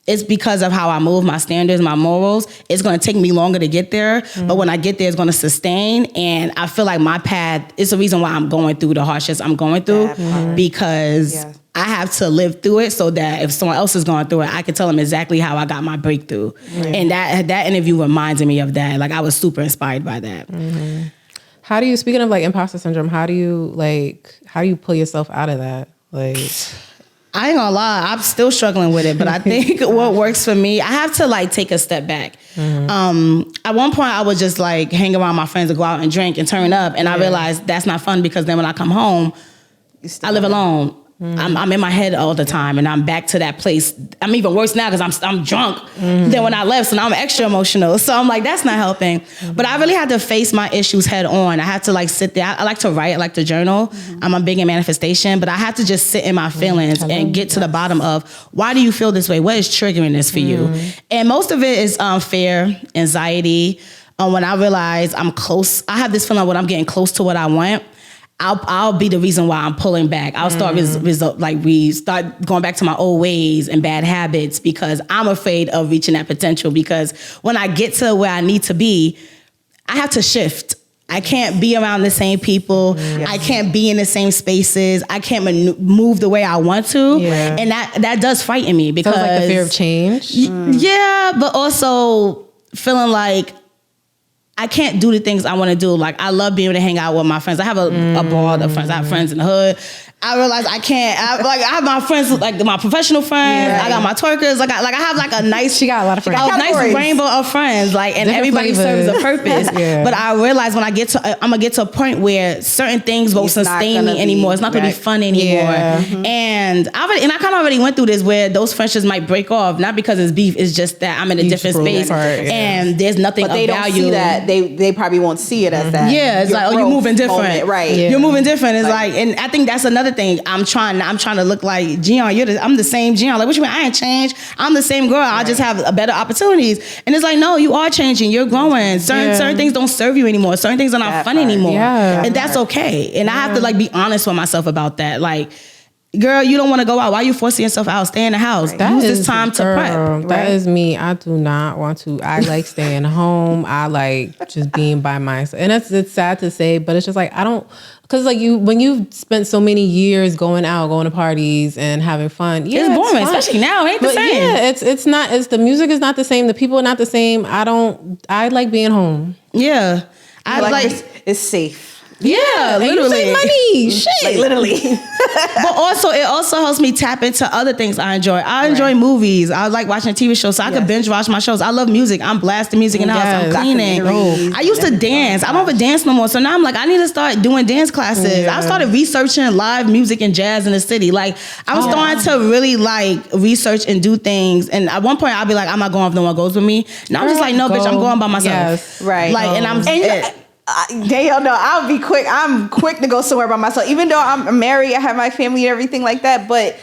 it's because of how I move, my standards, my morals. It's going to take me longer to get there, but when I get there, it's going to sustain. And I feel like my path is the reason why I'm going through the hardships I'm going through, because I have to live through it so that if someone else is going through it, I can tell them exactly how I got my breakthrough. And that interview reminded me of that. Like, I was super inspired by that. How do you, speaking of like imposter syndrome, how do you pull yourself out of that? Like, I ain't gonna lie, I'm still struggling with it, but I think what works for me, I have to like take a step back. At one point I would just like hang around my friends and go out and drink and turn up, and I realized that's not fun because then when I come home, I live alone. I'm in my head all the time, and I'm back to that place. I'm even worse now because I'm drunk than when I left, so now I'm extra emotional. So I'm like, that's not helping. But I really had to face my issues head on. I had to like sit there. I like to write, I like to journal. I'm big in manifestation, but I had to just sit in my feelings and get to the bottom of why do you feel this way? What is triggering this for you? And most of it is fear, anxiety. When I realize I'm close, I have this feeling when I'm getting close to what I want, I'll be the reason why I'm pulling back. I'll start we start going back to my old ways and bad habits because I'm afraid of reaching that potential. Because when I get to where I need to be, I have to shift. I can't be around the same people. I can't be in the same spaces. I can't move the way I want to. Yeah. And that does frighten me because like the fear of change. Yeah, but also feeling like I can't do the things I want to do. Like, I love being able to hang out with my friends. I have a broad of friends. I have friends in the hood. I realize I can't. I have my friends, like my professional friends. Yeah, I got my twerkers. I have like a nice. She got a lot of friends. A nice rainbow of friends. Like, and different everybody flavors. Serves a purpose. But I realize when I'm gonna get to a point where certain things won't sustain me anymore. It's not gonna be fun anymore. Yeah. And I kind of already went through this where those friendships might break off, not because it's beef. It's just that I'm in a different space and there's nothing of value. But they don't see that. They probably won't see it as that. Yeah, it's like, oh, you're moving different, moment, right? Yeah. You're moving different. It's like, and I think that's another thing. I'm trying to look like Jionne. I'm the same Jionne. Like, what you mean? I ain't changed. I'm the same girl. I just have better opportunities. And it's like, no, you are changing. You're growing. Certain things don't serve you anymore. Certain things are not fun anymore. Yeah. And that's okay. And I have to like be honest with myself about that. Like, girl, you don't want to go out. Why are you forcing yourself out? Stay in the house. Right. Use this time to prep. That is me. I do not want to. I like staying home. I like just being by myself. And it's sad to say, but it's just like, I don't, because like when you've spent so many years going out, going to parties and having fun, it's boring, especially now. It ain't the same. Yeah, it's not. The music is not the same. The people are not the same. I like being home. Yeah, I like it's safe. Yeah, literally. You save money. Shit. Like, literally. But also, it also helps me tap into other things I enjoy. I enjoy movies. I like watching TV shows, so I could binge watch my shows. I love music. I'm blasting music in the house. I'm cleaning. I used to dance. I don't ever dance no more. So now I'm like, I need to start doing dance classes. I started researching live music and jazz in the city. Like, I was starting to really like research and do things. And at one point, I'll be like, I'm not going if no one goes with me. Now I'm just like, no, bitch, I'm going by myself. Yes. Right. Like, and I'm. They don't know. I'll be quick. I'm quick to go somewhere by myself. Even though I'm married, I have my family and everything like that. But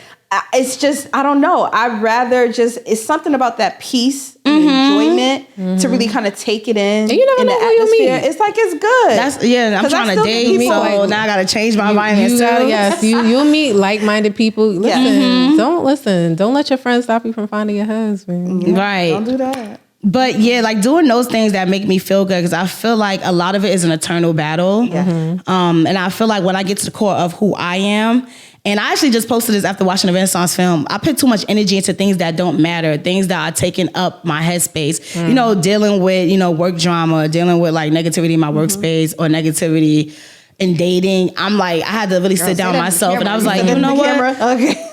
it's just, I don't know. I'd rather it's something about that peace and enjoyment to really kind of take it in. And you never know who you'll meet. It's like, it's good. I'm trying to date, so now I got to change my mind. Yes, you'll meet like-minded people. Listen, don't let your friends stop you from finding your husband. Yeah. Right. Don't do that. But yeah, like doing those things that make me feel good, because I feel like a lot of it is an eternal battle. Yeah. And I feel like when I get to the core of who I am, and I actually just posted this after watching the Renaissance film, I put too much energy into things that don't matter, things that are taking up my headspace. You know, dealing with, work drama, dealing with like negativity in my workspace or negativity in dating. I'm like, I had to really sit down myself, and I was like, you know what? Okay.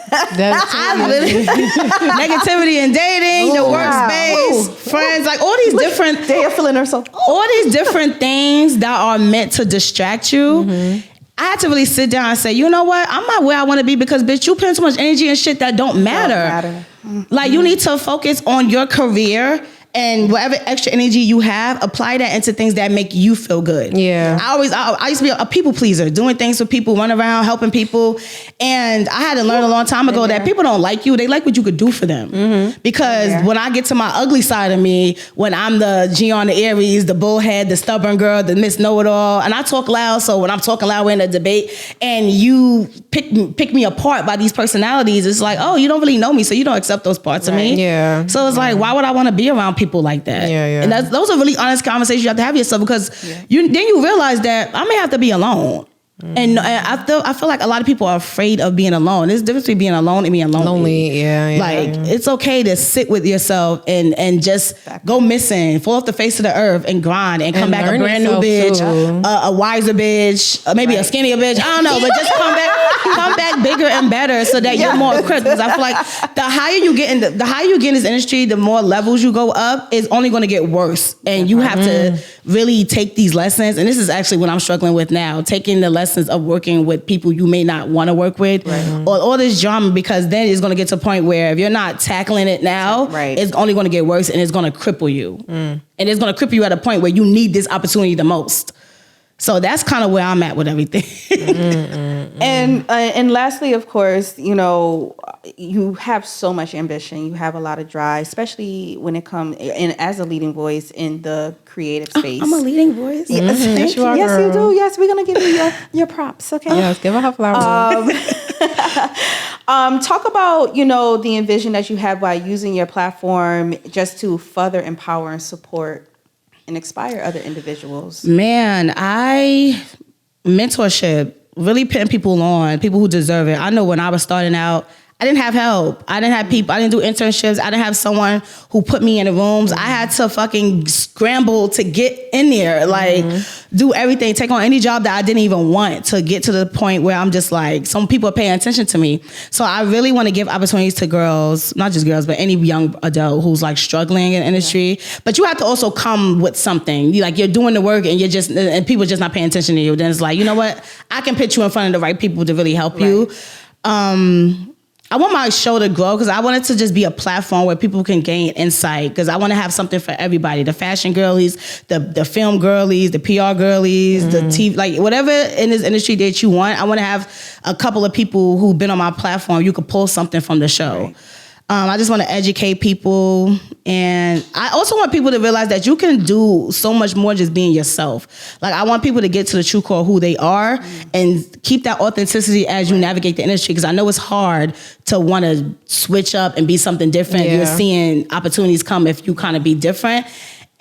Negativity in dating, the workspace, friends, like all these different. They're feeling herself. All these different things that are meant to distract you. I had to really sit down and say, you know what? I'm not where I want to be because, bitch, you put too much energy in shit that don't matter. Like, you need to focus on your career. And whatever extra energy you have, apply that into things that make you feel good. Yeah. I used to be a people pleaser, doing things for people, run around, helping people. And I had to learn a long time ago that people don't like you. They like what you could do for them. Because when I get to my ugly side of me, when I'm the Jionne, the Aries, the bullhead, the stubborn girl, the Miss Know-It-All, and I talk loud, so when I'm talking loud, we're in a debate, and you pick me apart by these personalities, it's like, oh, you don't really know me, so you don't accept those parts of me. Yeah. So it's like, why would I want to be around people like that? And those are really honest conversations you have to have yourself, because then you realize that I may have to be alone. And I feel like a lot of people are afraid of being alone. There's a difference between being alone and being lonely. It's okay to sit with yourself and just go missing, fall off the face of the earth and grind and come back a brand new bitch, a wiser bitch, maybe a skinnier bitch. I don't know, but just come back. come back bigger and better so that you're more equipped. Because I feel like the higher you get in this industry, the more levels you go up, it's only going to get worse. And you have to really take these lessons. And this is actually what I'm struggling with now, taking the lessons of working with people you may not want to work with, or all this drama, because then it's going to get to a point where if you're not tackling it now, it's only going to get worse and it's going to cripple you. And it's going to cripple you at a point where you need this opportunity the most. So that's kind of where I'm at with everything. And lastly, of course, you know, you have so much ambition. You have a lot of drive, especially when it comes in as a leading voice in the creative space. I'm a leading voice. Yes, Yes, you are, yes, girl. you do. Yes, we're gonna give you your props. Okay. Yes, give her flowers. Talk about, you know, the envision that you have by using your platform just to further empower and support and inspire other individuals. Man, mentorship, really putting people on, people who deserve it. I know when I was starting out, I didn't have help. I didn't have people. I didn't do internships. I didn't have someone who put me in the rooms. I had to fucking scramble to get in there, like do everything, take on any job that I didn't even want to get to the point where I'm just like, some people are paying attention to me. So I really want to give opportunities to girls, not just girls, but any young adult who's like struggling in the industry. But you have to also come with something. You're doing the work and and people just not paying attention to you. Then it's like, you know what? I can put you in front of the right people to really help you. I want my show to grow because I want it to just be a platform where people can gain insight, because I want to have something for everybody. The fashion girlies, the film girlies, the PR girlies, the TV, like whatever in this industry that you want. I want to have a couple of people who've been on my platform. You could pull something from the show. Right. I just want to educate people. And I also want people to realize that you can do so much more just being yourself. Like, I want people to get to the true core of who they are and keep that authenticity as you navigate the industry. Because I know it's hard to want to switch up and be something different. You're seeing opportunities come if you kind of be different.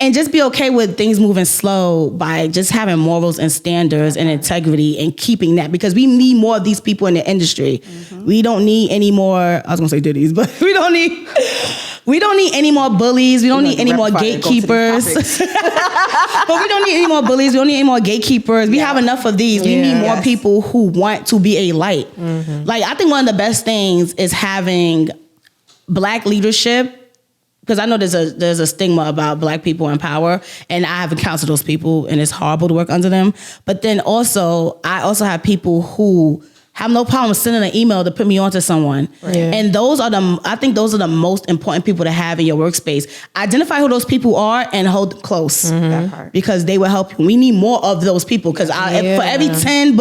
And just be okay with things moving slow by just having morals and standards and integrity and keeping that, because we need more of these people in the industry. We don't need any more, I was gonna say Diddy's, but we don't need any more bullies. We don't need any more gatekeepers. But we don't need any more bullies. We don't need any more gatekeepers. We have enough of these. We need more people who want to be a light. Like, I think one of the best things is having Black leadership. Because I know there's a stigma about Black people in power, and I have encountered those people, and it's horrible to work under them. But then also, I also have people who have no problem sending an email to put me onto someone. And I think those are the most important people to have in your workspace. Identify who those people are and hold them close, that part, because they will help you. We need more of those people, because for every 10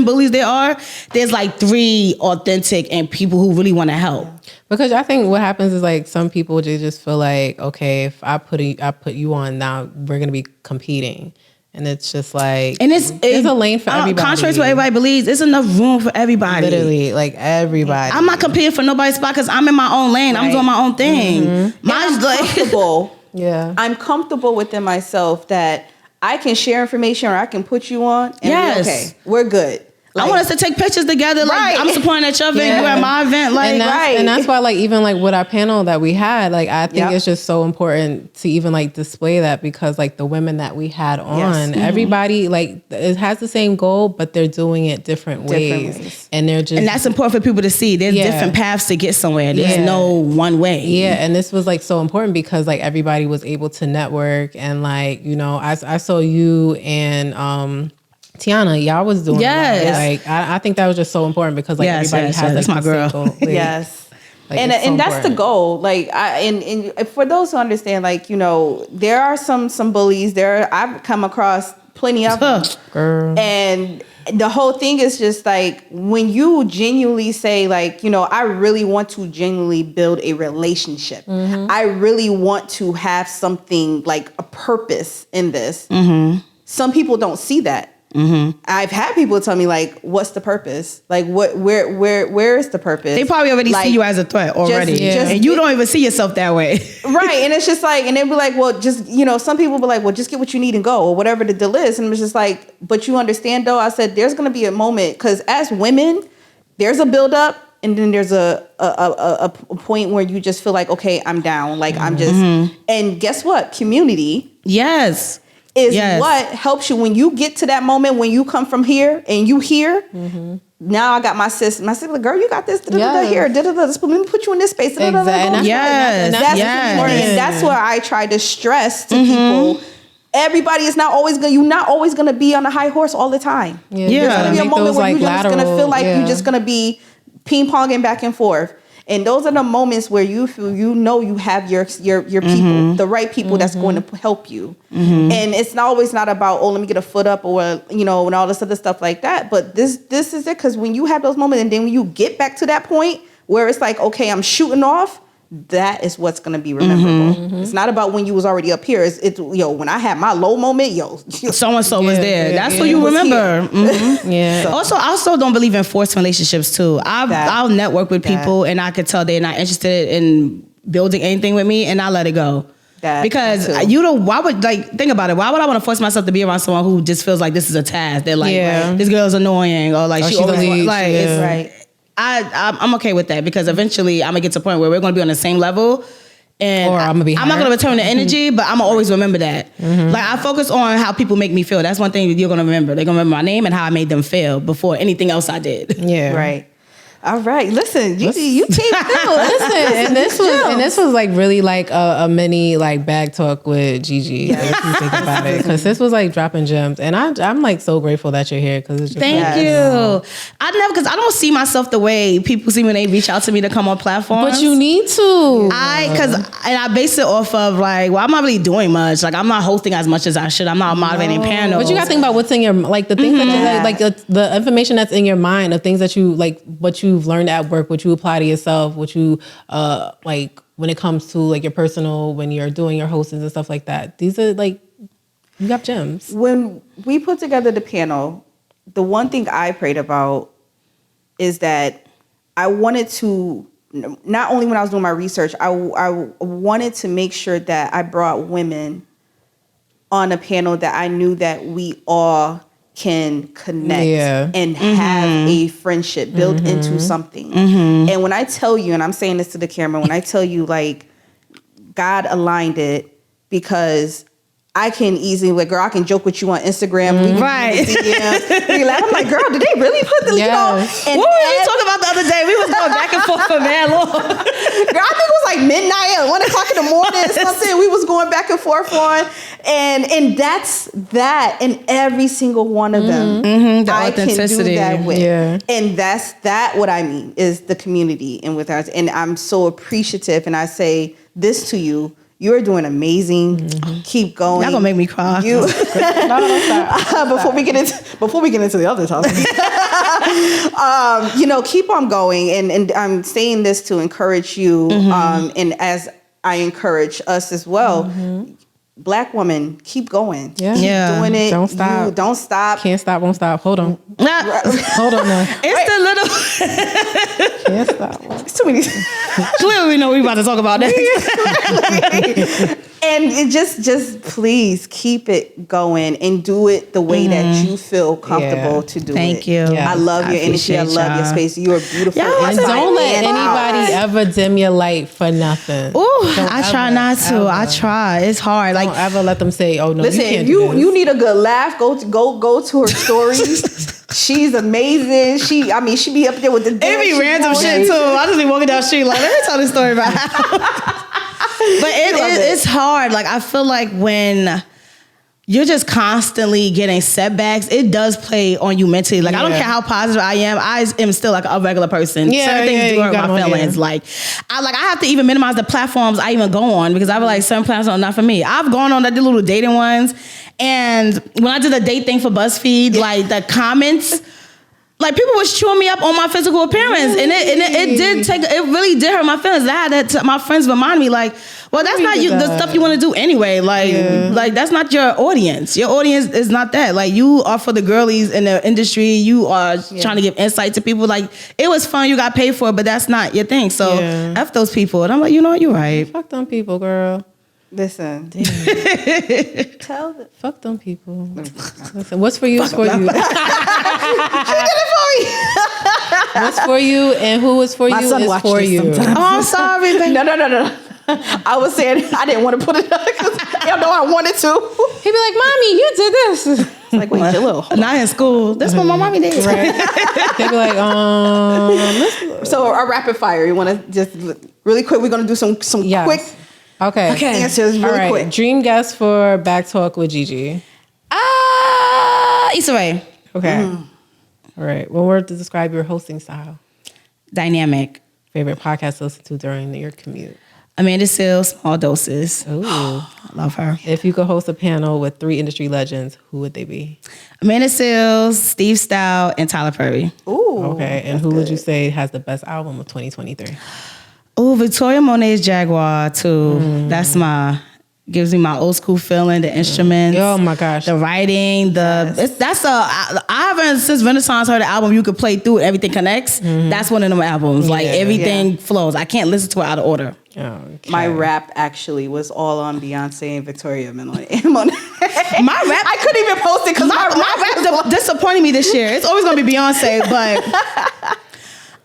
bullies there are, there's like 3 authentic and people who really want to help. Because I think what happens is, like, some people just feel like, okay, if I put you on, now we're gonna be competing, and it's just like, and there's a lane for everybody. Contrary to what everybody believes, there's enough room for everybody. Literally, like everybody. I'm not competing for nobody's spot because I'm in my own lane. I'm doing my own thing. Mine's like comfortable. I'm comfortable within myself that I can share information or I can put you on, and be okay, we're good. Like, I want us to take pictures together. Like, I'm supporting each other and you at my event. Like, and that's why, like, even like with our panel that we had, like, I think it's just so important to even like display that, because like the women that we had on, everybody, like, it has the same goal, but they're doing it different ways. And they're just, and that's important for people to see. There's different paths to get somewhere. There's no one way. And this was like so important because like everybody was able to network, and like, you know, I saw you and Tiana, y'all was doing like, I think that was just so important, because like everybody has like, that's my girl. Like, and so that's the goal. Like, and for those who understand, like, you know, there are some bullies. I've come across plenty of them. Girl. And the whole thing is just like, when you genuinely say, like, you know, I really want to genuinely build a relationship. I really want to have something like a purpose in this. Some people don't see that. I've had people tell me, like, what's the purpose? Like, where is the purpose? They probably already see you as a threat already. And you don't even see yourself that way. Right. And it's just like, and they'll be like, well, just, you know, some people be like, well, just get what you need and go, or whatever the deal is. And it's just like, but you understand though, I said, there's going to be a moment, because as women, there's a buildup, and then there's a point where you just feel like, okay, I'm down. Like, I'm just, and guess what? Community. Yes. is what helps you when you get to that moment when you come from here and you here. Now I got my sister, like, girl, you got this here. Let me put you in this space. Exactly. That's where I try to stress to people. Everybody is not always gonna. You're not always gonna be on a high horse all the time. There's gonna be a moment where you're just gonna feel like you're just gonna be ping ponging back and forth. And those are the moments where you feel you have your people, the right people that's going to help you. And it's always not about, let me get a foot up or and all this other stuff like that. But this is it, because when you have those moments and then when you get back to that point where it's like, okay, I'm shooting off, that is what's going to be rememberable. It's not about when you was already up here. It's when I had my low moment, so-and-so was there. That's what you remember. Also, I also don't believe in forced relationships too. I'll network with people and I could tell they're not interested in building anything with me, and I let it go. Because why would, think about it. Why would I want to force myself to be around someone who just feels like this is a task? They're like, this girl's annoying, or like, she's always it's right. I'm okay with that, because eventually I'm gonna get to a point where we're gonna be on the same level, and I'm not gonna return the energy, but I'm gonna always remember that. Like, I focus on how people make me feel. That's one thing that you're gonna remember. They're gonna remember my name and how I made them feel before anything else I did. Right. All right, listen, JiJi, you came through. Listen, and this was like really like a mini like bag talk with JiJi. If you think about it, because this was like dropping gems, and I'm like so grateful that you're here, because it's just thank you. Because I don't see myself the way people see when they reach out to me to come on platforms. But you need to. I base it off of like, well, I'm not really doing much. Like, I'm not hosting as much as I should. I'm not moderating panels. But you got to think about what's in your, like, the things that you like the information that's in your mind, the things that you like, what you've learned at work, what you apply to yourself, what you like when it comes to like your personal, when you're doing your hostings and stuff like that. These are like, you got gems. When we put together the panel, the one thing I prayed about is that I wanted to, not only when I was doing my research, I wanted to make sure that I brought women on a panel that I knew that we all can connect and have a friendship built into something. And when I tell you, and I'm saying this to the camera, when I tell you, like, God aligned it, because I can easily, like, girl, I can joke with you on Instagram. I'm like, girl, did they really put the, And what were we talking about the other day? We was going back and forth for mad long. Girl, I think it was like midnight at 1 o'clock in the morning or something. We was going back and forth on. And that's that in every single one of them. The I authenticity. can do that with. And that's what I mean is the community and with ours. And I'm so appreciative. And I say this to you. You're doing amazing. Keep going. Y'all gonna make me cry. Before we get into the other topic, keep on going. And I'm saying this to encourage you. And as I encourage us as well. Black woman, keep going. Keep doing it. Don't stop. Don't stop. Can't stop, won't stop. Hold on. Hold on now. It's the little. Can't stop. It's too many. Clearly, we know we about to talk about that. And it just please keep it going and do it the way that you feel comfortable to do it. Thank you. I love your energy. I love your space. You are beautiful. And don't let anybody ever dim your light for nothing. I try not to. I try. It's hard. Like, don't ever let them say, "Oh no, listen, you can't do this." You need a good laugh. Go to her stories. She's amazing. She be up there with the. It be random shit too. I just be walking down the street like, let me tell this story about how. But it's hard. Like, I feel like when you're just constantly getting setbacks, it does play on you mentally. Like, I don't care how positive I am still like a regular person. Certain things do hurt my feelings. Like, I have to even minimize the platforms I even go on, because I be like, certain platforms are not for me. I've gone on the little dating ones, and when I did the date thing for BuzzFeed, like, the comments, like, people was chewing me up on my physical appearance, and it really did hurt my feelings. I had that my friends remind me, like, well, that's not you, the stuff you want to do anyway. Like that's not your audience. Your audience is not that. Like, you are for the girlies in the industry. You are trying to give insight to people. Like, it was fun. You got paid for it, but that's not your thing. So F those people. And I'm like, you know what? You're right. Fuck them people, girl. Listen. Tell them. Fuck them people. Listen, what's for you is for you. She did it for me. What's for you and who is for you is for you. Oh, I'm sorry, baby. No. I was saying I didn't want to put it up because I know I wanted to. He'd be like, "Mommy, you did this." It's like, wait, J-Lo. Not in school. That's what my mommy did. Right. They'd be like, So a rapid fire. You want to just really quick? We're gonna do some yes. quick Okay. answers really quick. Dream guest for Back Talk with JiJi. Issa Rae. Okay. All right. One word to describe your hosting style. Dynamic. Favorite podcast to listen to during your commute. Amanda Seales, Small Doses. Ooh. I love her. If you could host a panel with 3 industry legends, who would they be? Amanda Seales, Steve Stoute, and Tyler Perry. Ooh. Okay. And who would you say has the best album of 2023? Oh, Victoria Monet's Jaguar too. That's gives me my old school feeling. The instruments. Oh my gosh. The writing. I haven't since Renaissance heard an album you could play through it, everything connects. That's one of them albums. Like everything flows. I can't listen to it out of order. Okay. My rap actually was all on Beyonce and Victoria Monet. My rap, I couldn't even post it because my rap disappointed me this year. It's always gonna be Beyonce, but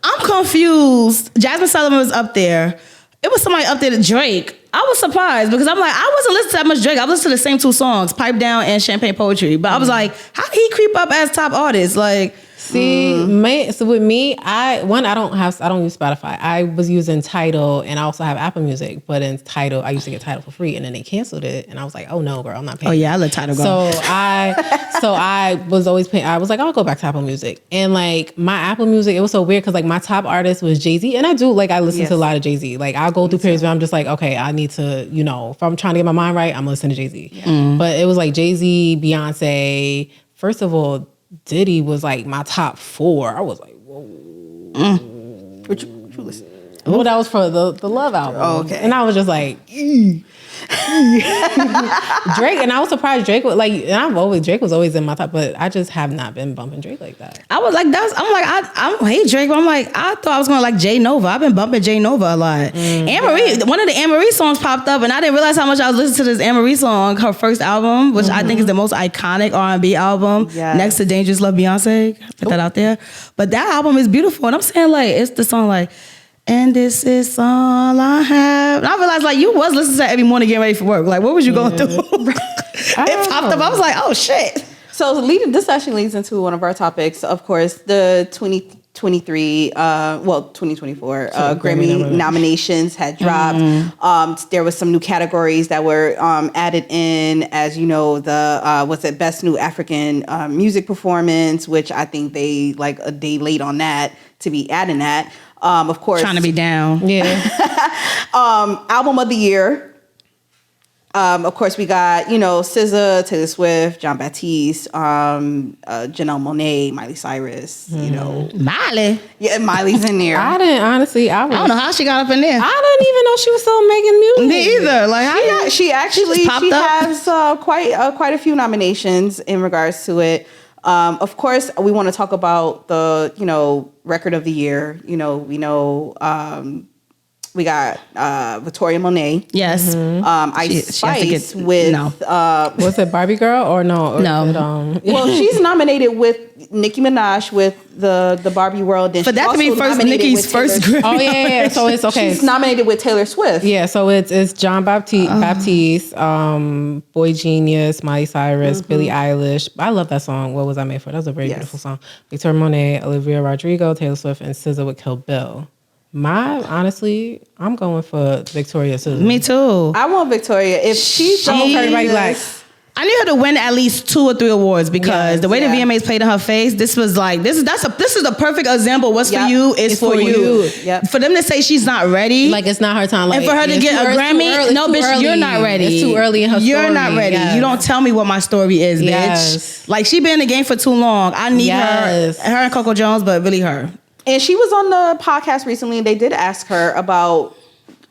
I'm confused. Jasmine Sullivan was up there. It was somebody up there to Drake. I was surprised because I'm like, I wasn't listening to that much Drake. I listened to the same 2 songs, Pipe Down and Champagne Poetry. But I was like, how did he creep up as top artist? Like, see, so with me, I don't use Spotify. I was using Tidal, and I also have Apple Music. But in Tidal, I used to get Tidal for free, and then they canceled it, and I was like, oh no, girl, I'm not paying. oh yeah, I let Tidal go. So I was always paying. I was like, I'll go back to Apple Music, and like my Apple Music, it was so weird because like my top artist was Jay-Z, and I listen to a lot of Jay-Z. Like I'll go through periods where I'm just like, okay, I need to, if I'm trying to get my mind right, I'm gonna listen to Jay-Z. But it was like Jay-Z, Beyonce. First of all, Diddy was like my top 4. I was like, whoa. What you listen? Well, that was for the Love album. Oh, okay. And I was just like, Drake, and I was surprised Drake was like, and Drake was always in my top, but I just have not been bumping Drake like that. I was like, I hate Drake, but I'm like, I thought I was gonna like J Nova. I've been bumping J Nova a lot. Anne-Marie, one of the Anne-Marie songs popped up, and I didn't realize how much I was listening to this Anne-Marie song, her first album, which I think is the most iconic R&B album, next to Dangerous Love Beyonce. Put that out there. But that album is beautiful, and I'm saying like, it's the song like, and this is all I have. And I realized like you was listening to that every morning getting ready for work. Like what was you going through? It popped up. I was like, oh shit. So this actually leads into one of our topics. Of course, the 2023, 2024 Grammy nominations had dropped. There was some new categories that were added in, as you know, the Best New African Music Performance, which I think they like a day late on that to be adding that. Of course, trying to be down. Yeah. Album of the year. Of course, we got, SZA, Taylor Swift, John Baptiste, Janelle Monáe, Miley Cyrus, Miley. Yeah, Miley's in there. I don't know how she got up in there. I didn't even know she was still making music. Me either. Like she has quite a few nominations in regards to it. Of course, we want to talk about the, record of the year. We know we got Victoria Monet. Yes. Ice Spice with... No. Was it Barbie Girl or no? No. Well, she's nominated with Nicki Minaj with the Barbie World. And for that to be first Nicki's first Grammy. Oh, yeah. So it's okay. She's nominated with Taylor Swift. Yeah, so it's John Baptiste, Boy Genius, Miley Cyrus, Billie Eilish. I love that song. What Was I Made For? That was a very beautiful song. Victoria Monet, Olivia Rodrigo, Taylor Swift, and SZA with Kill Bill. Honestly, I'm going for Victoria SZA. Me too. I want Victoria. If she's everybody like... I need her to win at least 2 or 3 awards because the way the VMAs played in her face, this was like this is the perfect example. What's for you is for you. Yep. For them to say she's not ready, like it's not her time. Like, and for her to get a Grammy, no, bitch, you're not ready. It's too early in her story. You're not ready. Yes. You don't tell me what my story is, bitch. Like she been in the game for too long. I need her and Coco Jones, but really her. And she was on the podcast recently, and they did ask her about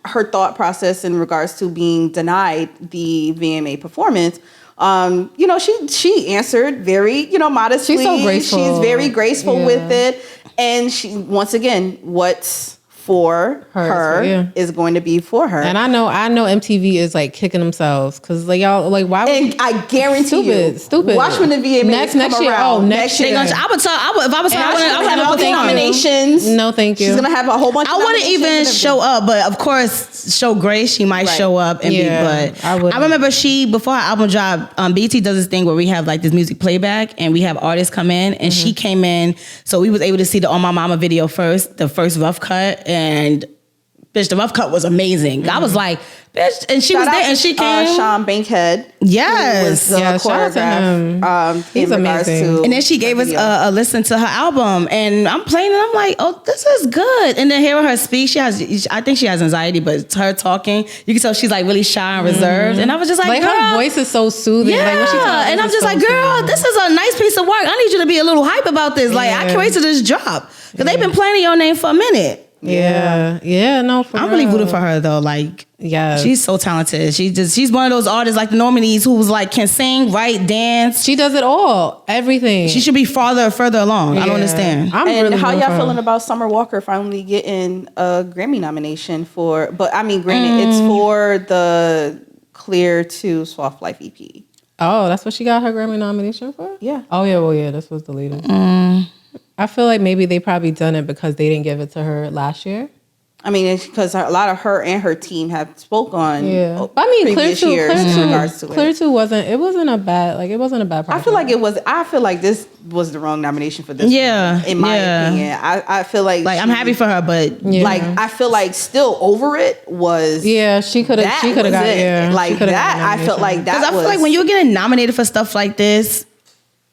her thought process in regards to being denied the VMA performance. She answered very, modestly. She's so graceful. She's very graceful with it. And she, once again, what's for her is going to be for her. And I know MTV is like kicking themselves because like y'all like why? And I guarantee stupid. Watch when the VMAs next year. Around. Next year. I would if I was her, I would have put the nominations. No, thank you. She's gonna have a whole bunch. I wouldn't even show up, but of course, show grace. She might show up and be. But I remember before her album dropped, BT does this thing where we have like this music playback, and we have artists come in, and she came in, so we was able to see the On My Mama video first, the first rough cut, and bitch, the rough cut was amazing. I was like, bitch, and she was there, and she came. Sean Bankhead. Yes, choreograph. He's amazing. And then she gave us a listen to her album, and I'm playing, and I'm like, oh, this is good. And then hearing her speak, I think she has anxiety, but it's her talking, you can tell she's like really shy and reserved. And I was just like, girl, her voice is so soothing. Yeah, like when she talks, and I'm just like, girl, this is a nice piece of work. I need you to be a little hype about this. Like, I can't wait to this drop, because they've been playing your name for a minute. Yeah, no, for I'm real. really rooting for her though. Like, yeah, she's so talented. She's one of those artists like the nominees who was like can sing, write, dance. She does it all, everything. She should be further along. I don't understand. And really how y'all feeling about Summer Walker finally getting a Grammy nomination for? But I mean, granted, it's for the Clear to Soft Life EP. Oh, that's what she got her Grammy nomination for? Yeah. Oh yeah, well yeah, this was deleted. I feel like maybe they probably done it because they didn't give it to her last year. I mean, it's because a lot of her and her team have spoke on. Yeah, but I mean, Clear 2 wasn't a bad project. I feel like it was. I feel like this was the wrong nomination for this. Yeah, one, in my opinion, I feel like I'm happy for her, but like I feel like still over it was. Yeah, she could have got it. Yeah, like that. I felt like that. Because I feel like when you're getting nominated for stuff like this.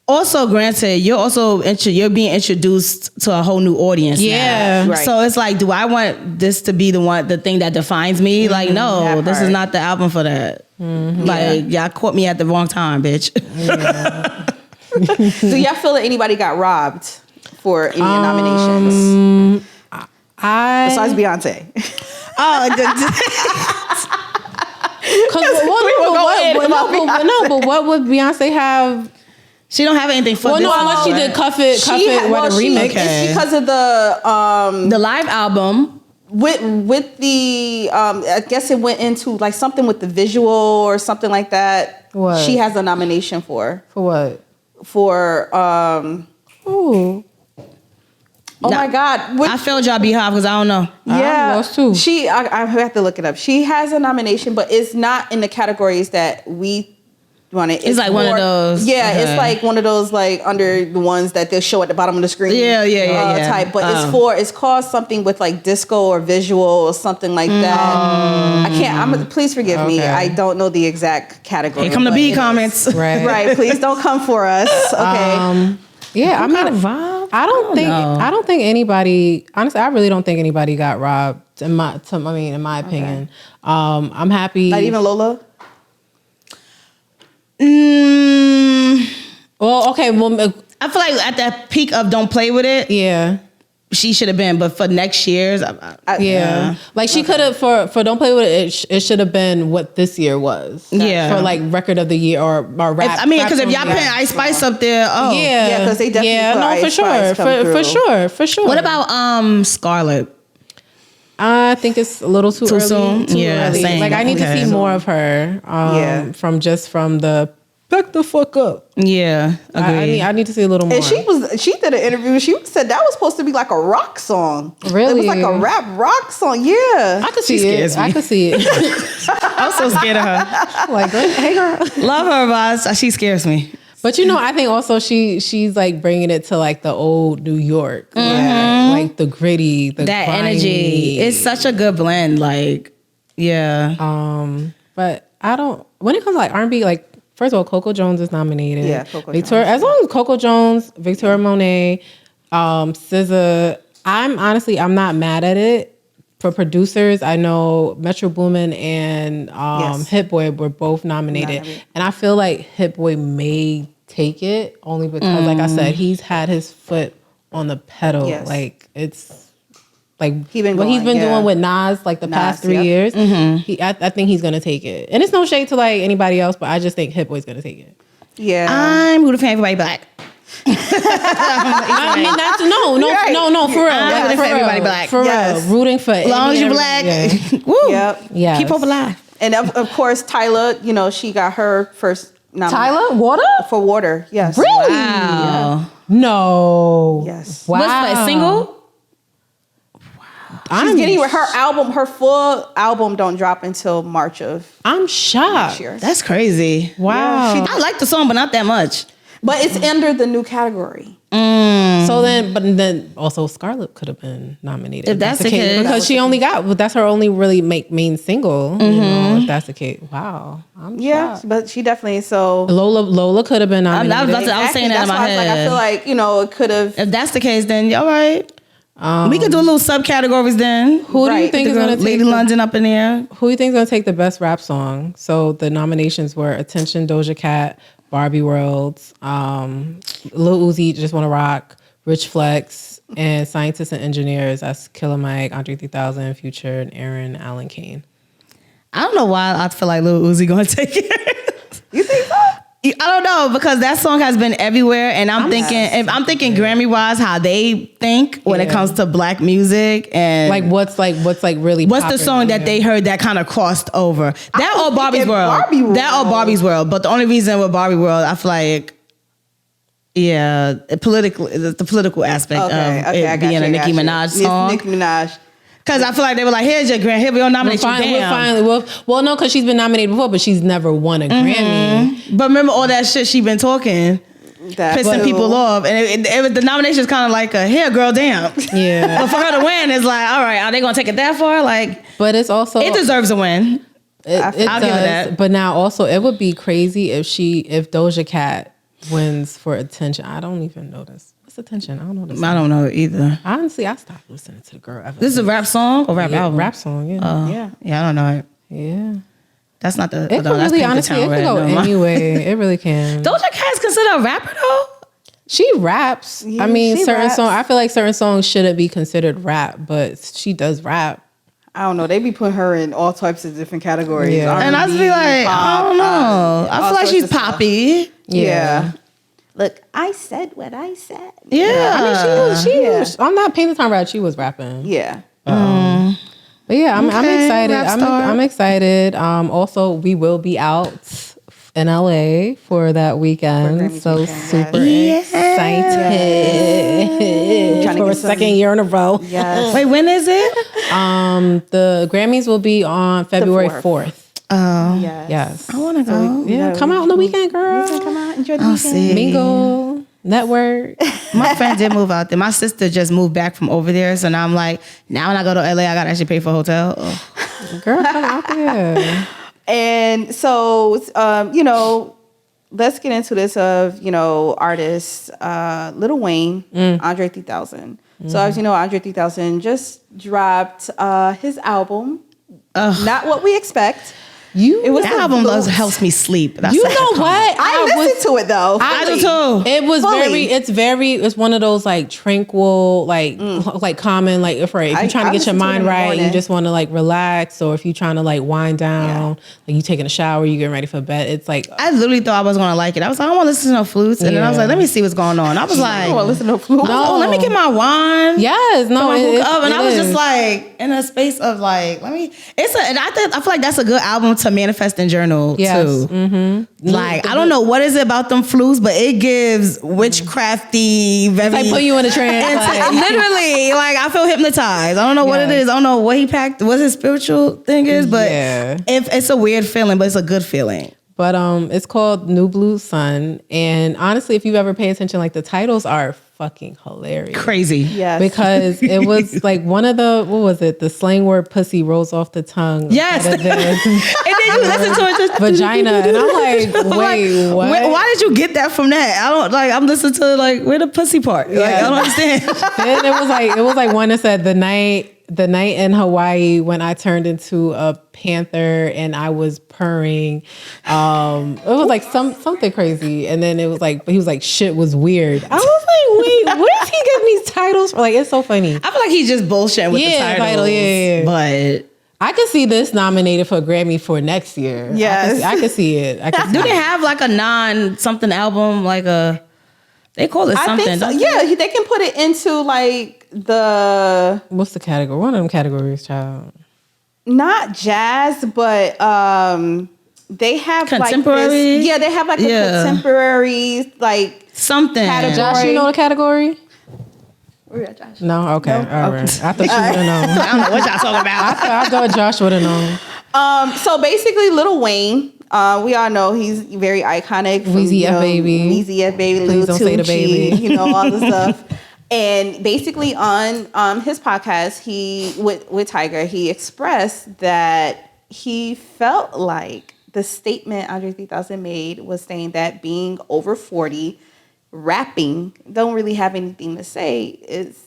Also, granted, you're being introduced to a whole new audience. Yeah, now. Right. So it's like, do I want this to be the thing that defines me? Like, no, this is not the album for that. Like, y'all caught me at the wrong time, bitch. Do y'all feel that anybody got robbed for any nominations? Besides Beyonce. But what would Beyonce have? She don't have anything for this. Well, no, unless she did Cuff It, what a remix. It's because of the live album with the I guess it went into like something with the visual or something like that. What? She has a nomination for what? For Ooh. Oh my God! I failed y'all Beehive because I don't know. Yeah, lost too. I have to look it up. She has a nomination, but it's not in the categories that we want it. It's like one of those. Yeah, it's like one of those like under the ones that they'll show at the bottom of the screen. Yeah. Type, but it's called something with like disco or visual or something like that. I can't. Please forgive me. I don't know the exact category. Here come the B comments. Right. Please don't come for us. Okay. Yeah, I mean, I don't think anybody. Honestly, I really don't think anybody got robbed. In my opinion, I'm happy. Not even Lola. Well, okay. Well, I feel like at that peak of "Don't Play with It," yeah, she should have been. But for next year's, like she could have for "Don't Play with It." It should have been what this year was. Yeah, for like record of the year or rap. Because if y'all put Ice Spice up there, because they definitely for sure. What about Scarlett? I think it's a little too early. Soon? Too early. Same. Like I need to see more of her. From the back the fuck up. Yeah, agreed. I need to see a little more. And she did an interview. She said that was supposed to be like a rock song. Really? It was like a rap rock song. Yeah, I could see it. I could see it. I'm so scared of her. Like, hey girl, love her, but she scares me. But I think also she's like bringing it to like the old New York, like the gritty, that grimy. Energy. It's such a good blend. Like, yeah. But I don't. When it comes to like R&B, like first of all, Coco Jones is nominated. Yeah, Coco Jones. As long as Coco Jones, Victoria Monet, SZA, I'm not mad at it. For producers, I know Metro Boomin and Hit Boy were both nominated. And I feel like Hit Boy may take it only because, like I said, he's had his foot on the pedal. Yes. Like, it's like he's been doing with Nas like the past 3 years. I think he's going to take it. And it's no shade to like anybody else, but I just think Hit Boy's going to take it. Yeah. I'm rooting for everybody black. I mean, that's no, for real. I'm rooting for everybody black. For real. Rooting for as long as you black. Woo. Yep. Yeah. Keep hope alive. And of course, Tyler, she got her first nomination. Tyler? Water? For Water, yes. Really? Wow. No. Yes. Wow. What's that, single? She's getting her full album don't drop until March of I'm shocked. next year. That's crazy. Wow. I like the song, but not that much. But it's under the new category. So then also Scarlett could have been nominated. If that's the case. Because she only that's her only really main single. You know, if that's the case. Wow. I'm shocked. But she definitely Lola could have been nominated. I was saying that in my head. I feel like, it could have. If that's the case, then all right. We could do a little subcategories then. Who do you think is going to take Lady London up in there? Who do you think is going to take the best rap song? So the nominations were Attention, Doja Cat, Barbie World, Lil Uzi, Just Wanna Rock, Rich Flex, and Scientists and Engineers. That's Killer Mike, Andre 3000, Future, and Aaron Allen Kane. I don't know why I feel like Lil Uzi going to take it. You think so? I don't know, because that song has been everywhere, and I'm thinking Grammy wise how they think when it comes to black music, and what's really what's the song that they heard that kind of crossed over. That or Barbie's World. That or Barbie's World. But the only reason with Barbie World, I feel like, the political aspect of it being a Nicki Minaj song. Nicki Minaj. Because I feel like they were like, here's your Grammy, here we go nominate you. Damn. Well, no, because she's been nominated before, but she's never won a Grammy. But remember all that shit she been talking, pissing people off, and the nomination is kind of like here, girl, damn. Yeah. But for her to win, it's like, all right, are they gonna take it that far? Like, but it's also it deserves a win. I'll give it that. But now also, it would be crazy if Doja Cat wins for Attention. I don't even know this. Attention. I don't know this. I don't know either. Honestly, I stopped listening to the girl. This is a rap song or rap album? Rap song, yeah. Yeah, I don't know it. Yeah. That's not the. It could really, honestly, it could go anyway. It really can. Doja Cat is considered a rapper though? She raps. Yeah, I mean, certain raps. songs, I feel like certain songs shouldn't be considered rap, but she does rap. I don't know. They be putting her in all types of different categories. Yeah. And I just be like, I don't know. I feel like she's poppy. Yeah. Look, I said what I said. Yeah. I mean, she was on that Paint the Town rap, she was rapping. Yeah. But yeah, I'm excited. I'm excited. Also, we will be out in LA for that weekend. So super excited for a second year in a row. Yes. Wait, when is it? The Grammys will be on February 4th. Oh. Yes. I want to go. Come out on the weekend, girl. Come out, enjoy the weekend. See. Mingle, network. My friend did move out there. My sister just moved back from over there. So now I'm like, now when I go to LA, I got to actually pay for a hotel. Oh. Girl, come out there. And so, let's get into this of, artists, Lil Wayne, Andre 3000. So as you know, Andre 3000 just dropped his album. Not what we expect. That album helps me sleep. That's you know what? I listened to it though. I do too. It was it's one of those like tranquil, like common, like if you're trying to get your mind right, you just want to like relax, or if you're trying to like wind down, like you taking a shower, you getting ready for bed. It's like I literally thought I was gonna like it. I was like, I don't want to listen to no flutes, and then I was like, let me see what's going on. I was like, I don't want to listen to no flutes. No, let me get my wine. Yes, no, and I was just like in a space of like, and I feel like that's a good album to manifest and journal too. Mm-hmm. Like I don't know what is it about them flus, but it gives witchcrafty. It's like put you in a trance. Literally, like I feel hypnotized. I don't know what it is. I don't know what he packed. What his spiritual thing is, but if it's a weird feeling, but it's a good feeling. But it's called New Blue Sun, and honestly, if you've ever paid attention, like the titles are fucking hilarious, crazy. Yes, because it was like one of the the slang word pussy rolls off the tongue. Yes, and then you listen to it just vagina, and I'm like, wait, what? Why did you get that from that? I don't like. I'm listening to like where the pussy part. Like I don't understand. Then it was like one that said the night in Hawaii when I turned into a panther and I was purring. It was like something crazy. And then it was like, he was like, shit was weird. I was like, wait, where does he get these titles from? Like, it's so funny. I feel like he's just bullshitting with the title. Yeah. But I could see this nominated for a Grammy for next year. Yes. I could see it. Do they have like a non-something album? Like they call it something. I think so. Yeah, they can put it into like what's the category? One of them categories, child. Not jazz, but they have contemporary. Like they have like a contemporary like something. Category. Josh, you know the category? Where at, Josh? No, okay, all right. I thought you would have known. I don't know what y'all talking about. I thought Josh would have known. So basically, Lil Wayne, we all know he's very iconic. Weezy F Baby. Weezy F Baby. Please don't say the baby. You know, all the stuff. And basically on his podcast, he with Tiger, he expressed that he felt like the statement Andre 3000 made was saying that being over 40, rapping, don't really have anything to say is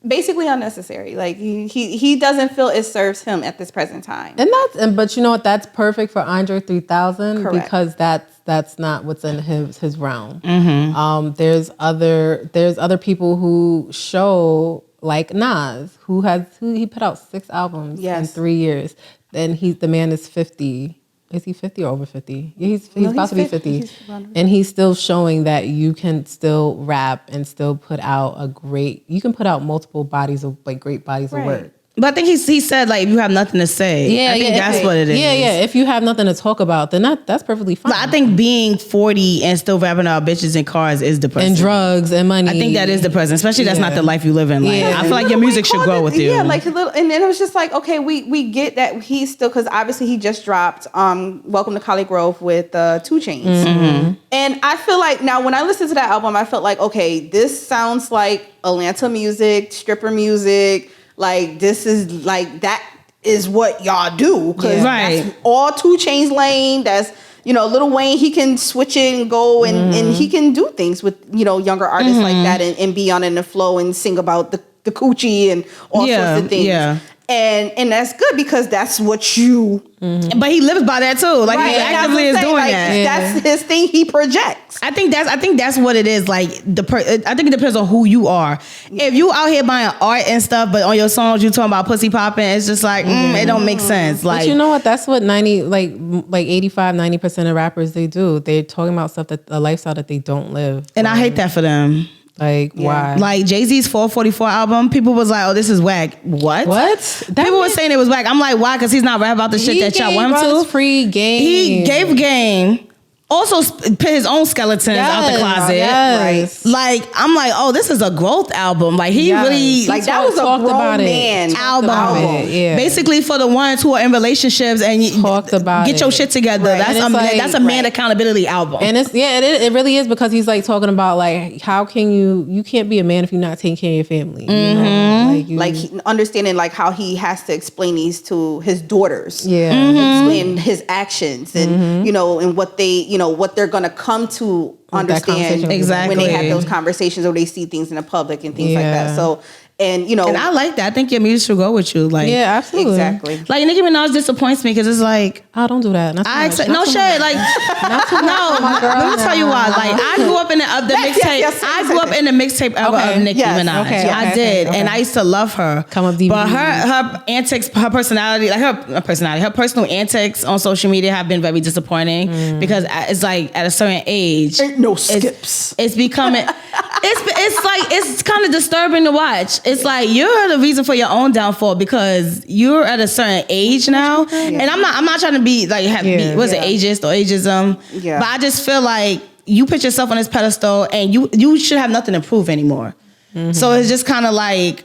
basically unnecessary. Like he doesn't feel it serves him at this present time. But you know what? That's perfect for Andre 3000 Correct. because that's not what's in his realm. Mm-hmm. There's other people who show, like Nas, who he put out 6 albums in 3 years. And the man is 50. Is he 50 or over 50? Yeah, he's about to be 50. And he's still showing that you can still rap and still put out you can put out multiple bodies of great bodies of work. But I think he said like if you have nothing to say. I think that's what it is. Yeah. If you have nothing to talk about, then that's perfectly fine. But I think being 40 and still rapping about bitches and cars is depressing. And drugs and money. I think that is depressing, especially that's not the life you live in. Like, I feel like your music should grow with you. Yeah, like and then it was just like, okay, we get that he's still, because obviously he just dropped Welcome to Collie Grove with 2 Chainz. Mm-hmm. And I feel like now when I listened to that album, I felt like, okay, this sounds like Atlanta music, stripper music. Like this is like that is what y'all do, because that's all 2 Chainz lane. That's, you know, Lil Wayne, he can switch it and go and he can do things with, you know, younger artists like that and be on in the flow and sing about the coochie and all sorts of things. Yeah. And that's good because that's what you. Mm-hmm. But he lives by that too. Like he actively is doing that. That's his thing. He projects. I think that's what it is. Like I think it depends on who you are. If you out here buying art and stuff, but on your songs you talking about pussy popping, it's just like it don't make sense. Like, but you know what? That's what 85-90% of rappers they do. They're talking about stuff a lifestyle that they don't live. And I hate that for them. Like, why? Like Jay-Z's 444 album, people was like, oh, this is whack. What? People were saying it was whack. I'm like, why? Because he's not rap about the shit that y'all want him to. Free game. He gave game. Also put his own skeletons out the closet. Yes. Right. Like, I'm like, oh, this is a growth album. Like, he really... Like, that was a grown man album. Yeah. Basically, for the ones who are in relationships and get your shit together. Right. That's a man accountability album. And it really is, because he's like talking about like, how can you can't be a man if you're not taking care of your family. Mm-hmm. You know? Like understanding like how he has to explain these to his daughters. Yeah. Mm-hmm. Explain his actions and, you know, and what they, you know, what they're going to come to understand exactly when they have those conversations or they see things in the public and things like that. So, and you know, and I like that. I think your music should go with you. Like, yeah, absolutely, exactly. Like Nicki Minaj disappoints me because it's like, oh, don't do that. No shade. Like, no. Let me tell you why. Like, I grew up in the mixtape. I grew up in the mixtape era of Nicki Minaj. I did, and I used to love her. Come up, DVD. But her antics, her personality, like her personal antics on social media have been very disappointing because it's like at a certain age, ain't no skips. It's becoming. It's kind of disturbing to watch. It's like you're the reason for your own downfall because you're at a certain age now, and I'm not trying to be like ageist or ageism, but I just feel like you put yourself on this pedestal and you should have nothing to prove anymore. Mm-hmm. So it's just kind of like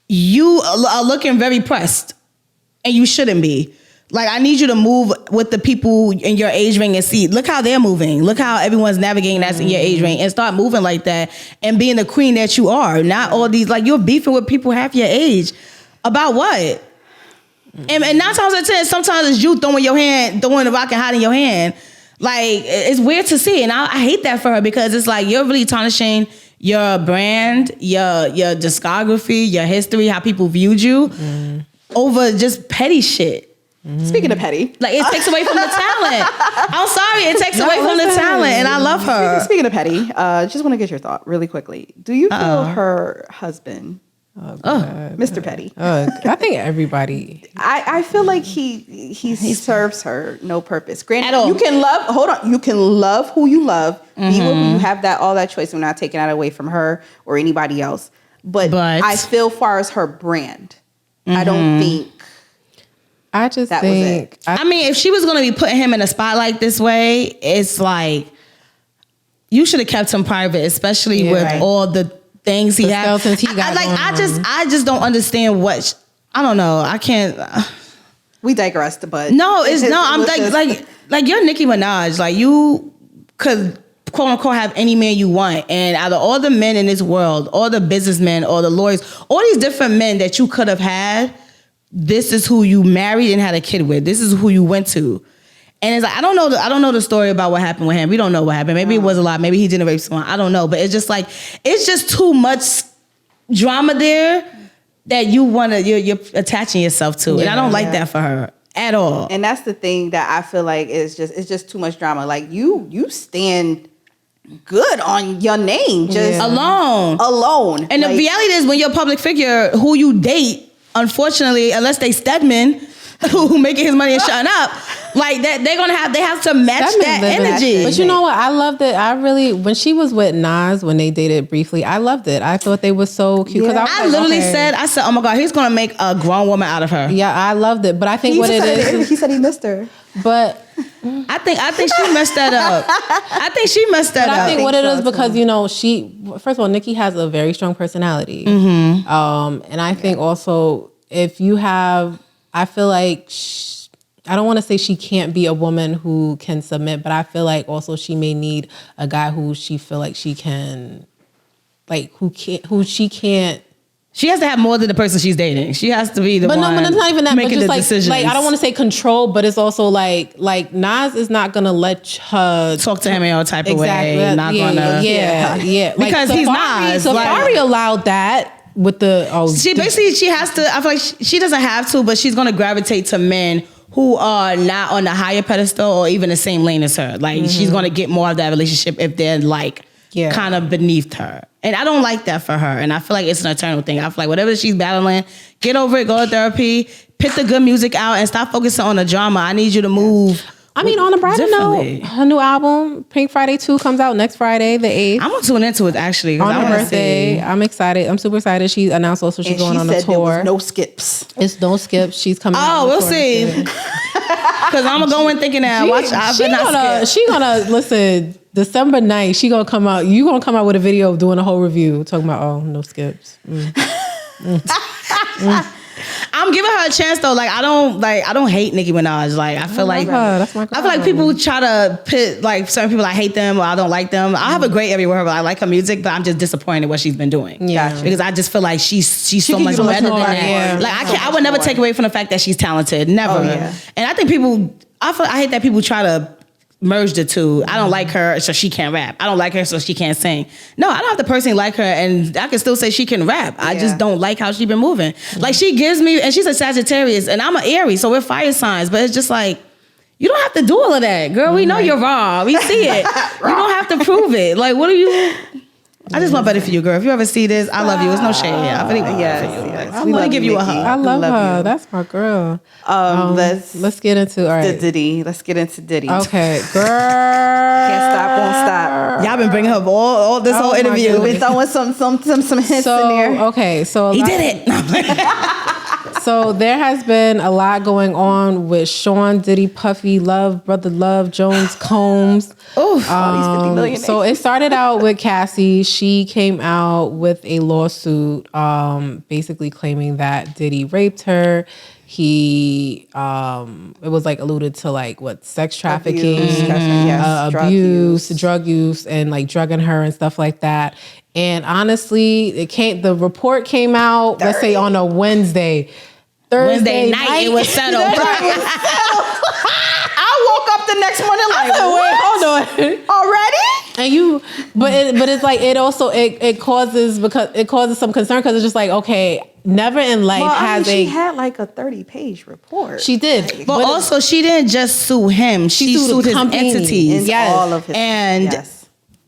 you are looking very pressed, and you shouldn't be. Like, I need you to move with the people in your age range and see, look how they're moving. Look how everyone's navigating that's in your age range, and start moving like that and being the queen that you are. Not all these, like, you're beefing with people half your age. About what? And 9 times out of 10, sometimes it's you throwing the rock and hiding your hand. Like, it's weird to see. And I hate that for her because it's like, you're really tarnishing your brand, your discography, your history, how people viewed you over just petty shit. Mm-hmm. Speaking of petty, like it takes away from the talent. I'm sorry, it takes away from the talent, and I love her. Speaking of petty, just want to get your thought really quickly. Do you feel her husband, Mr. Petty? I think everybody. I feel like he serves her no purpose. Granted, you can love. Hold on, you can love who you love. Be with who you have all that choice. I'm not taking that away from her or anybody else. But I feel far as her brand, I don't think. I just think. I mean, if she was going to be putting him in a spotlight this way, it's like you should have kept him private, especially with all the things he has. Skeletons he got I just don't understand what. I don't know. I can't. We digressed, but no, I'm like you're Nicki Minaj. Like you could quote unquote have any man you want, and out of all the men in this world, all the businessmen, all the lawyers, all these different men that you could have had, this is who you married and had a kid with. This is who you went to. And it's like I don't know the story about what happened with him. We don't know what happened. Maybe it was a lot. Maybe he didn't rape someone. I don't know. But it's just too much drama there that you're attaching yourself to. And I don't like that for her at all. And that's the thing that I feel like it's just too much drama. Like you stand good on your name, just alone. And the reality is when you're a public figure, who you date, unfortunately, unless they Stedman, who making his money and shutting up, like that, they have to match that energy. But you know what? I loved it. When she was with Nas, when they dated briefly, I loved it. I thought they were so cute. Yeah. I literally said, oh my God, he's gonna make a grown woman out of her. Yeah, I loved it. But I think he said he missed her. But I think she messed that up. I think what it is because first of all, Nicki has a very strong personality, and I think also if you have. I feel like I don't want to say she can't be a woman who can submit, but I feel like also she may need a guy who she feel like she can, like who she can't. She has to have more than the person she's dating. She has to be the one. But it's not even that. Making but just decisions. Like I don't want to say control, but it's also like Nas is not gonna let her talk to him in all type of way. Not gonna. Yeah. Because he's Nas. Safari allowed that. With the she has to. I feel like she doesn't have to, but she's gonna gravitate to men who are not on the higher pedestal or even the same lane as her. Like she's gonna get more of that relationship if they're kind of beneath her. And I don't like that for her. And I feel like it's an eternal thing. I feel like whatever she's battling, get over it, go to therapy, pick the good music out, and stop focusing on the drama. I need you to move. I mean, on a brighter note, her new album, Pink Friday 2, comes out next Friday, the 8th. I'm going to tune into it, actually. On her birthday. I'm excited. I'm super excited. She announced also she's going on a tour. There was no skips. It's no skips. She's coming out. Oh, we'll see. Because I'm going to go in thinking that. She gonna listen, December 9th, she going to come out. You going to come out with a video of doing a whole review talking about, no skips. I'm giving her a chance though. I don't hate Nicki Minaj. I feel like that's my girl. I feel like people try to pit certain people. I hate them or I don't like them. I have a great area with her. But I like her music, but I'm just disappointed what she's been doing. Yeah, because I just feel like she's so much better than that. Yeah. I would never take away from the fact that she's talented. Never. Oh, yeah. And I think I hate that people try to merge the two. I don't like her, so she can't rap. I don't like her, so she can't sing. No, I don't have to personally like her, and I can still say she can rap. I just don't like how she been moving. She gives me, and she's a Sagittarius, and I'm an Aries, so we're fire signs. But it's just you don't have to do all of that, girl. We know you're wrong. We see it. You don't have to prove it. What are you? I just want better for you, girl. If you ever see this, I love you. It's no shade. I really want better for you. I want to give you a hug. I love her. You. That's my girl. Let's get into Diddy. Let's get into Diddy. Okay, girl. Can't stop, won't stop. Y'all been bringing her all this whole interview. We've been throwing some hints in there. Okay, so he did it. So there has been a lot going on with Sean Diddy, Puffy, Brother Love, Jones, Combs. All these 50 million. So it started out with Cassie. She came out with a lawsuit, basically claiming that Diddy raped her. He, it was alluded to sex trafficking, abuse, drug use, and drugging her and stuff like that. And honestly, the report came out, let's say on a Wednesday. Thursday night it was settled. I woke up the next morning wait, hold on. Already? And but it's it causes some concern because it's just okay, never in life she had a 30-page report. She did. But also she didn't just sue him. She sued his entities. Yes. All of his. And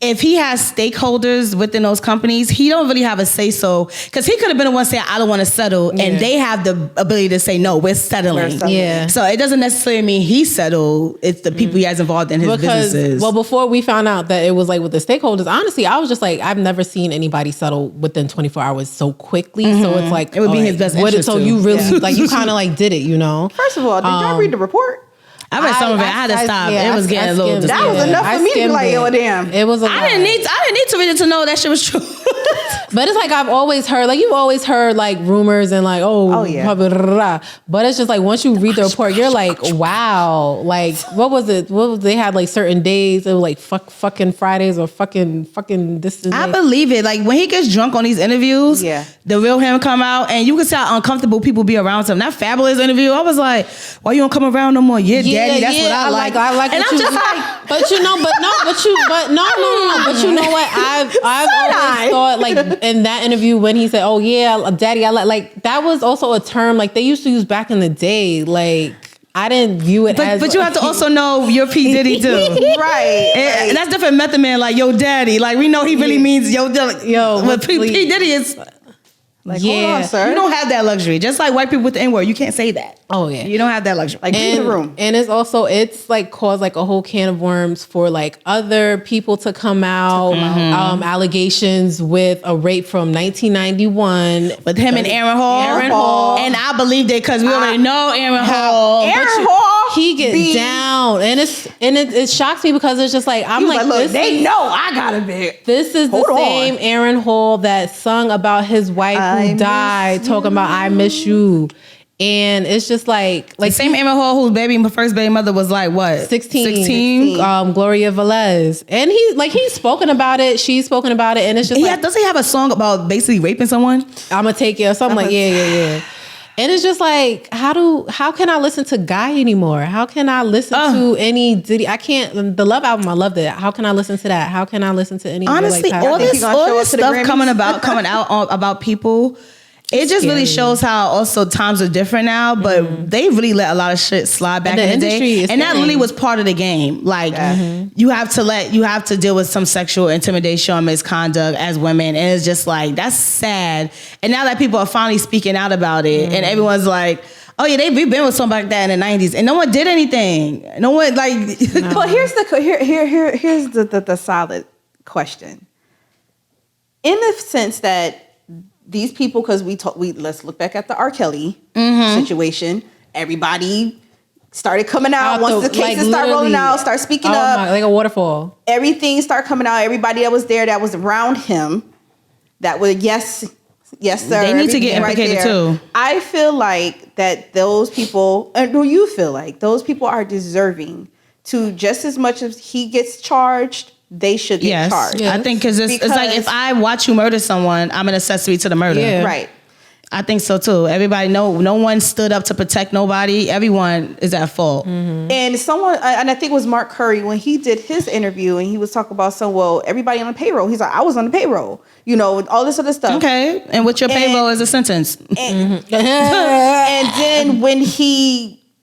if he has stakeholders within those companies, he don't really have a say-so. Because he could have been the one saying, I don't want to settle. And they have the ability to say, no, we're settling. Yeah. So it doesn't necessarily mean he settled. It's the people he has involved in his businesses. Well, before we found out that it was with the stakeholders, honestly, I was just I've never seen anybody settle within 24 hours so quickly. So it's it would be his best interest. So you really, you kind of did it, First of all, did y'all read the report? I read some of it. I had to stop. It was getting a little That was enough for me to be yo, damn. It was a lot. I didn't need to read it to know that shit was true. But it's like I've always heard, like you've always heard like rumors and like, oh yeah. Blah, blah, blah, blah. But it's just like once you read the report, you're like, wow. Like what was it? They had like certain days. It was like fucking Fridays or fucking this. I believe it. Like when he gets drunk on these interviews, the real him come out, and you can see how uncomfortable people be around him. That Fabulous interview, I was like, why you don't come around no more? Yeah, daddy, that's what I like. I like, and I'm just like, but you know what? I've always thought like in that interview when he said, "Oh yeah, daddy, I like that was also a term like they used to use back in the day. Like I didn't view it as. But you have to also know you're P Diddy too, right? And that's different. Method Man, like yo, daddy, like we know he really means yo. But P Diddy is. Like, hold on, sir. You don't have that luxury. Just like white people with the N-word, you can't say that. Oh, yeah. You don't have that luxury. Like, in the room. And it's like caused like a whole can of worms for like other people to come out. Allegations with a rape from 1991. With him and Aaron Hall. And I believed it because we already know Aaron Hall. Aaron Hall. He gets down. And it shocks me because it's just like, I'm like look, they know I got a bit. This is the same Aaron Hall that sung about his wife who died, talking about I miss you. And it's just like the same Aaron Hall whose first baby mother was like what? 16. Gloria Velez. And he's spoken about it, she's spoken about it, and it's just does he have a song about basically raping someone? I'ma take it or something like yeah. And it's just like, how can I listen to Guy anymore? How can I listen to any Diddy? I can't. The Love album, I loved it. How can I listen to that? How can I listen to any? Honestly, all this stuff coming out about people, it just really shows how also times are different now. But they really let a lot of shit slide back in the day, and that really was part of the game. Like you have to deal with some sexual intimidation or misconduct as women, and it's just like that's sad. And now that people are finally speaking out about it, and everyone's like, oh yeah, we've been with something like that in the 90s, and no one did anything. No one like. No. Well, here's the solid question. In the sense that these people, because we let's look back at the R. Kelly situation. Everybody started coming out once the cases start rolling out, start speaking up, like a waterfall. Everything started coming out. Everybody that was there, that was around him, that was yes, sir. They need to get implicated too. I feel like that those people, and do you feel like those people are deserving to just as much as he gets charged? They should get charged. I think because it's like if I watch you murder someone, I'm an accessory to the murder. Yeah. Right. I think so too. Everybody no one stood up to protect nobody. Everyone is at fault. And I think it was Mark Curry when he did his interview and he was talking about everybody on the payroll. He's like, I was on the payroll, all this other stuff. Okay, and what your payroll is a sentence. And then when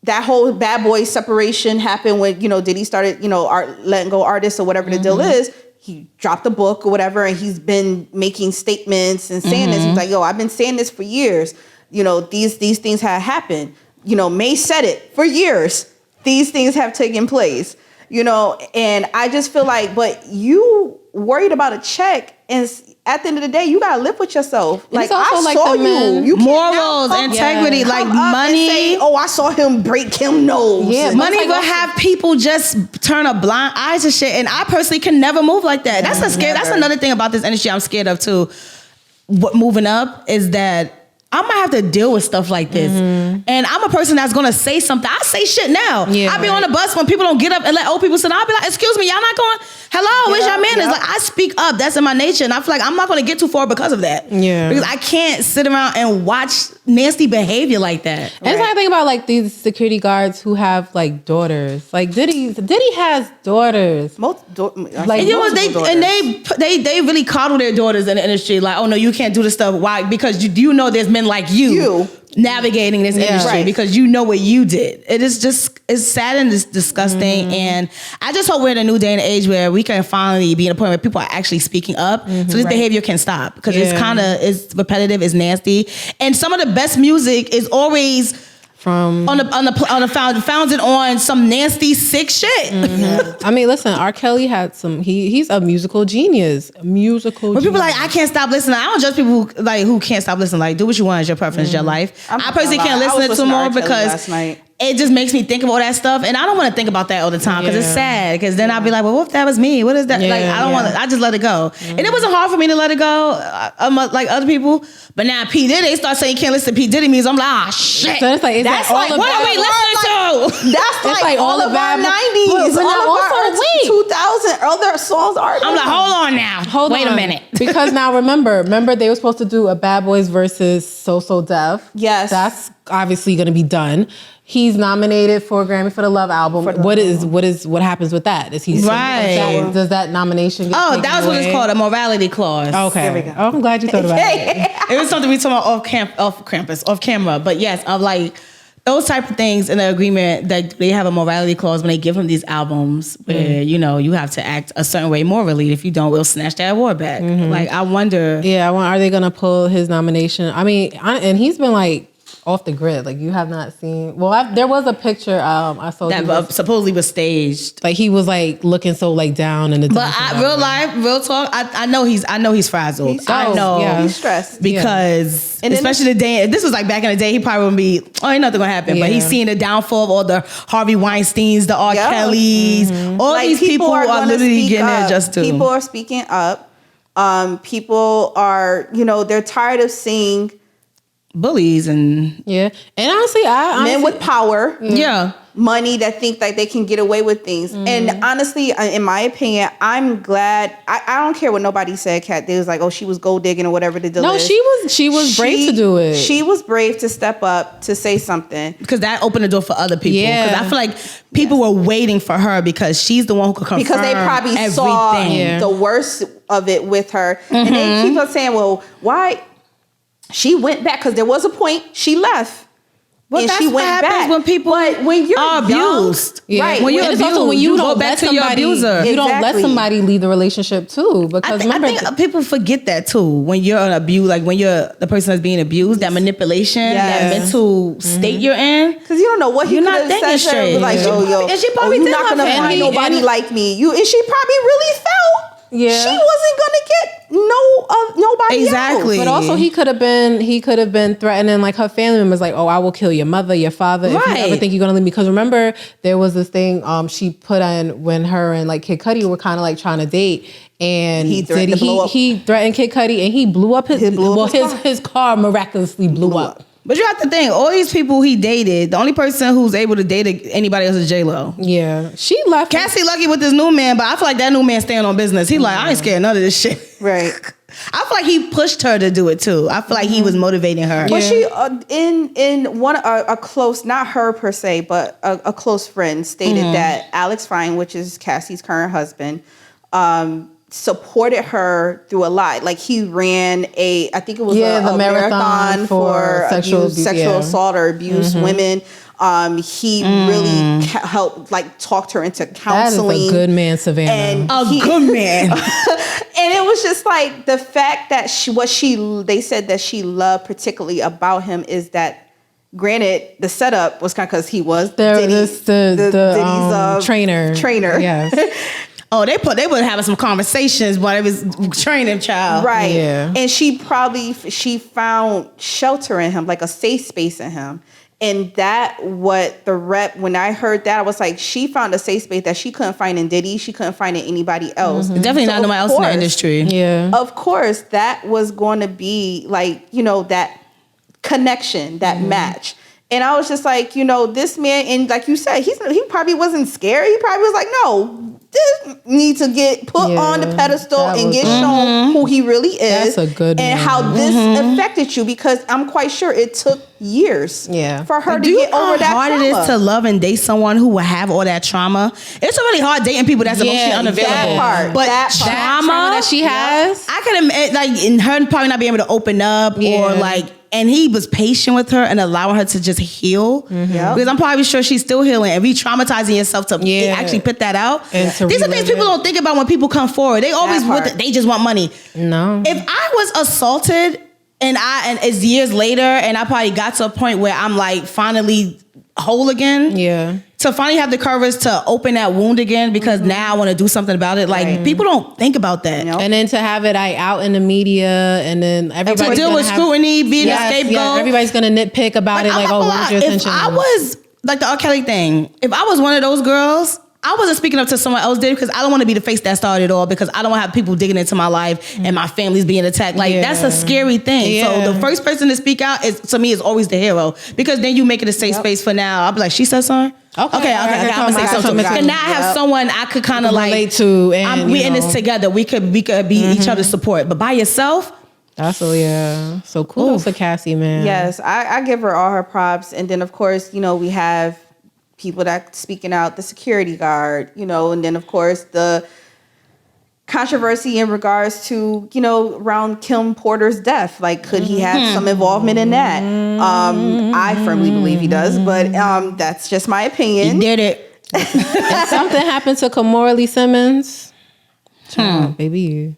that whole Bad Boy separation happened when, Diddy started, letting go artists or whatever the deal is. He dropped a book or whatever, and he's been making statements and saying this. He's like, I've been saying this for years. These things have happened. May said it for years. These things have taken place. And I just feel like, but you worried about a check, and at the end of the day, you gotta live with yourself. Like I saw you morals, integrity, like money. Say, I saw him break him nose. Yeah, money will have people just turn a blind eye to shit, and I personally can never move like that. That's another thing about this industry I'm scared of too. What moving up is that I might have to deal with stuff like this. And I'm a person that's gonna say something. I say shit now. I be on the bus when people don't get up and let old people sit. I'll be like, excuse me, y'all not going, hello, where's your manners? Like I speak up. That's in my nature. And I feel like I'm not gonna get too far because of that. Yeah. Because I can't sit around and watch nasty behavior like that. And it's like I think about like these security guards who have like daughters. Like Diddy has daughters. They really coddle their daughters in the industry. Like, oh no, you can't do this stuff. Why? Because you know there's men like you navigating this industry because you know what you did. It's sad and it's disgusting. And I just hope we're in a new day and age where we can finally be in a point where people are actually speaking up so this behavior can stop, because it's repetitive, it's nasty, and some of the best music is always founded on some nasty sick shit. I mean, listen, R. Kelly had he's a musical genius. But people are like, I can't stop listening. I don't judge people who can't stop listening. Like, do what you want, it's your preference, your life. I personally can't listen to more because it just makes me think of all that stuff, and I don't want to think about that all the time because it's Yeah. sad. Because then I'll be like, well, what if that was me? What is that? Like, I don't want to. I just let it go, and it wasn't hard for me to let it go, like other people. But now P Diddy, they start saying you can't listen to P Diddy means I'm like, ah, shit. So it's like, That's like, what are we listening to? That's It's like all of our 90s, but all of our also, wait. 2000 other songs are. I'm like, hold on now. Wait a minute. Because now remember they were supposed to do a Bad Boys versus So Def. Yes. That's obviously going to be done. He's nominated for a Grammy for the Love album. What happens with that? Is he Right. Does that nomination get taken That's what it's away? called, a morality clause. Okay. There we go. Oh, I'm glad you thought about it. It was something we talked about off camera. But yes, I'm like, those type of things in the agreement that they have a morality clause when they give him these albums where, you have to act a certain way morally. If you don't, we'll snatch that award back. Like, I wonder. Yeah, are they going to pull his nomination? I mean, and he's been like off the grid. Like, you have not seen. Well, there was a picture I saw That supposedly was staged. like he was like looking so like down in the. But real talk, I know he's frazzled. I know He's stressed. because And then especially the day this was like back in the day, he probably wouldn't be. Oh, ain't nothing gonna happen. But he's seeing the downfall of all the Harvey Weinsteins, the R. Kellys, all Like, these people are gonna literally speak getting their up. just due. People are speaking up. People are, they're tired of seeing bullies and Yeah, and honestly, men with power. yeah. Money that think like they can get away with things. And honestly, in my opinion, I'm glad. I don't care what nobody said. Kat, they was like, oh, she was gold digging or whatever the deal no, is. she was brave to do it. She was brave to step up to say something. Because that opened the door for other people. Yeah. Because I feel like people were waiting for her because she's the one who could confirm Because they probably everything. saw the worst of it with her. And they keep on saying, well, why? She went back because there was a point she left. Well, and that's she what went happens back. when people but when you're are abused. young, right? When you're And it's also abused, when you you don't go back let to your somebody, abuser. you don't let Exactly. somebody leave the relationship too. Because I think people forget that too. When you're an abuse, like when you're the person that's being abused, that manipulation, that mental state you're in. Because you don't know what he You're could not have thinking said to her. straight. Like, Yeah. yo, And she probably you're did not love gonna him. find And nobody he- like me. And she probably really felt she Yeah. wasn't gonna get nobody Exactly. else. But also he could have been threatening like her family members, like, oh, I will kill your mother, your father, if you Right. ever think you're gonna leave me. Because remember, there was this thing she put on when her and like Kid Cudi were kind of like trying to date, and He threatened to blow up. he threatened Kid Cudi, and he blew up his car miraculously blew up. But you have to think, all these people he dated, the only person who's able to date anybody else is J-Lo. Yeah, she left. Cassie lucky with this new man, but I feel like that new man staying on business. He like, I ain't scared of none of this shit. Right. I feel like he pushed her to do it too. I feel like he was motivating her. But she in one a close, not her per se, but a close friend stated that Alex Fine, which is Cassie's current husband, supported her through a lot. Like he ran I think it was the a marathon for sexual assault or abuse women. He really helped like talked her into counseling. That is a good man, Savannah. And Good man. and it was just like the fact that they said that she loved particularly about him is that, granted, the setup was kind of because he was Diddy's trainer. Yes. Oh, they were having some conversations while they was training child. Right. Yeah. And she found shelter in him, like a safe space in him. And when I heard that, I was like, she found a safe space that she couldn't find in Diddy. She couldn't find in anybody else. Definitely not nobody else in the industry. Yeah. Of course, that was going to be like, that connection, that match. And I was just like, this man, and like you said, he probably wasn't scared. He probably was like, no, this needs to get put on the pedestal and get shown who he really is. That's a good and man. how this affected you, because I'm quite sure it took years for her to Do you get know over that how hard it is trauma. to love and date someone who will have all that trauma? It's really hard dating people that's emotionally unavailable. that part. But That part. trauma that she has. I could admit, like, in her probably not being able to open up or like, and he was patient with her and allowing her to just heal. Because I'm probably sure she's still healing and re-traumatizing yourself to actually put that out. And to These are things people don't think about when people come forward. They always they just want money. No. If I was assaulted and it's years later and I probably got to a point where I'm like finally whole again. Yeah. To finally have the courage to open that wound again because now I want to do something about it. Like people don't think about that. And then to have it out in the media, and then everybody To deal with scrutiny, being a scapegoat. everybody's gonna nitpick about it. Like, oh, what was your if intention? I was like the R. Kelly thing. If I was one of those girls, I wasn't speaking up to someone else did because I don't want to be the face that started it all because I don't want to have people digging into my life and my family's being attacked. Like, that's a scary thing. Yeah. So the first person to speak out is, to me, is always the hero because then you make it a safe space for now. I'll be like, she said something? Okay. I'm going to say something. And now I have someone I could kind of like relate to. And, we in this together. We could be each other's support. But by yourself... That's so kudos to Cassie, man. Yes, I give her all her props. And then, of course, we have people that speaking out, the security guard, and then, of course, the controversy in regards to, around Kim Porter's death. Like, could he have some involvement in that? I firmly believe he does, but that's just my opinion. He did it. If something happened to Kimora Lee Simmons, baby.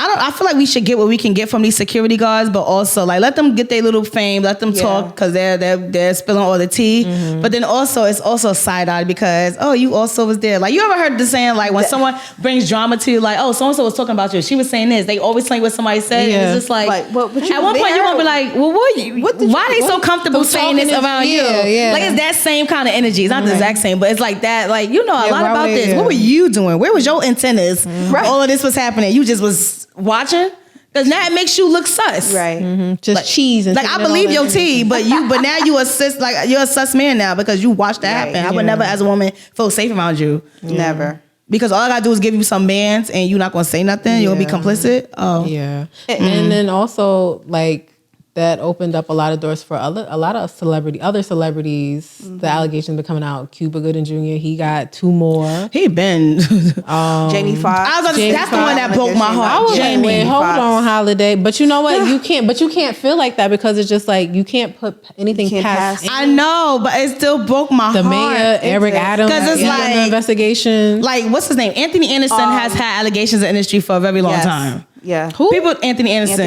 I feel like we should get what we can get from these security guards, but also like let them get their little fame, let them talk because they're spilling all the tea. But then also it's also side eye because you also was there. Like you ever heard the saying like when someone brings drama to you, like so and so was talking about you, she was saying this. They always tell you what somebody said. And it's just like at one point you want to be like, well, why are they so comfortable saying this around you? Yeah. Like it's that same kind of energy. It's not the exact same, but it's like that. Like a lot about this. Yeah. What were you doing? Where was your antennas? All of this was happening. You just was watching because now it makes you look sus, right? Just like, cheese and like I believe your tea, but now you assist like you're a sus man now because you watched that happen. I would never, as a woman, feel safe around you. Never, because all I gotta do is give you some bands and you're not gonna say nothing. You'll be complicit. And then also like. That opened up a lot of doors for other celebrities. The allegations been coming out. Cuba Gooding Jr. He got 2 more. He been Jamie Foxx. That's the one that broke my heart. I was Jamie. Wait, hold on, Holiday. But you know what? You can't feel like that because it's just like you can't put anything past. I know, but it still broke my heart. The mayor, Eric Adams, because it's like the investigation. Like what's his name? Anthony Anderson has had allegations in the industry for a very long time. Yeah. Who? People. Anthony Anderson.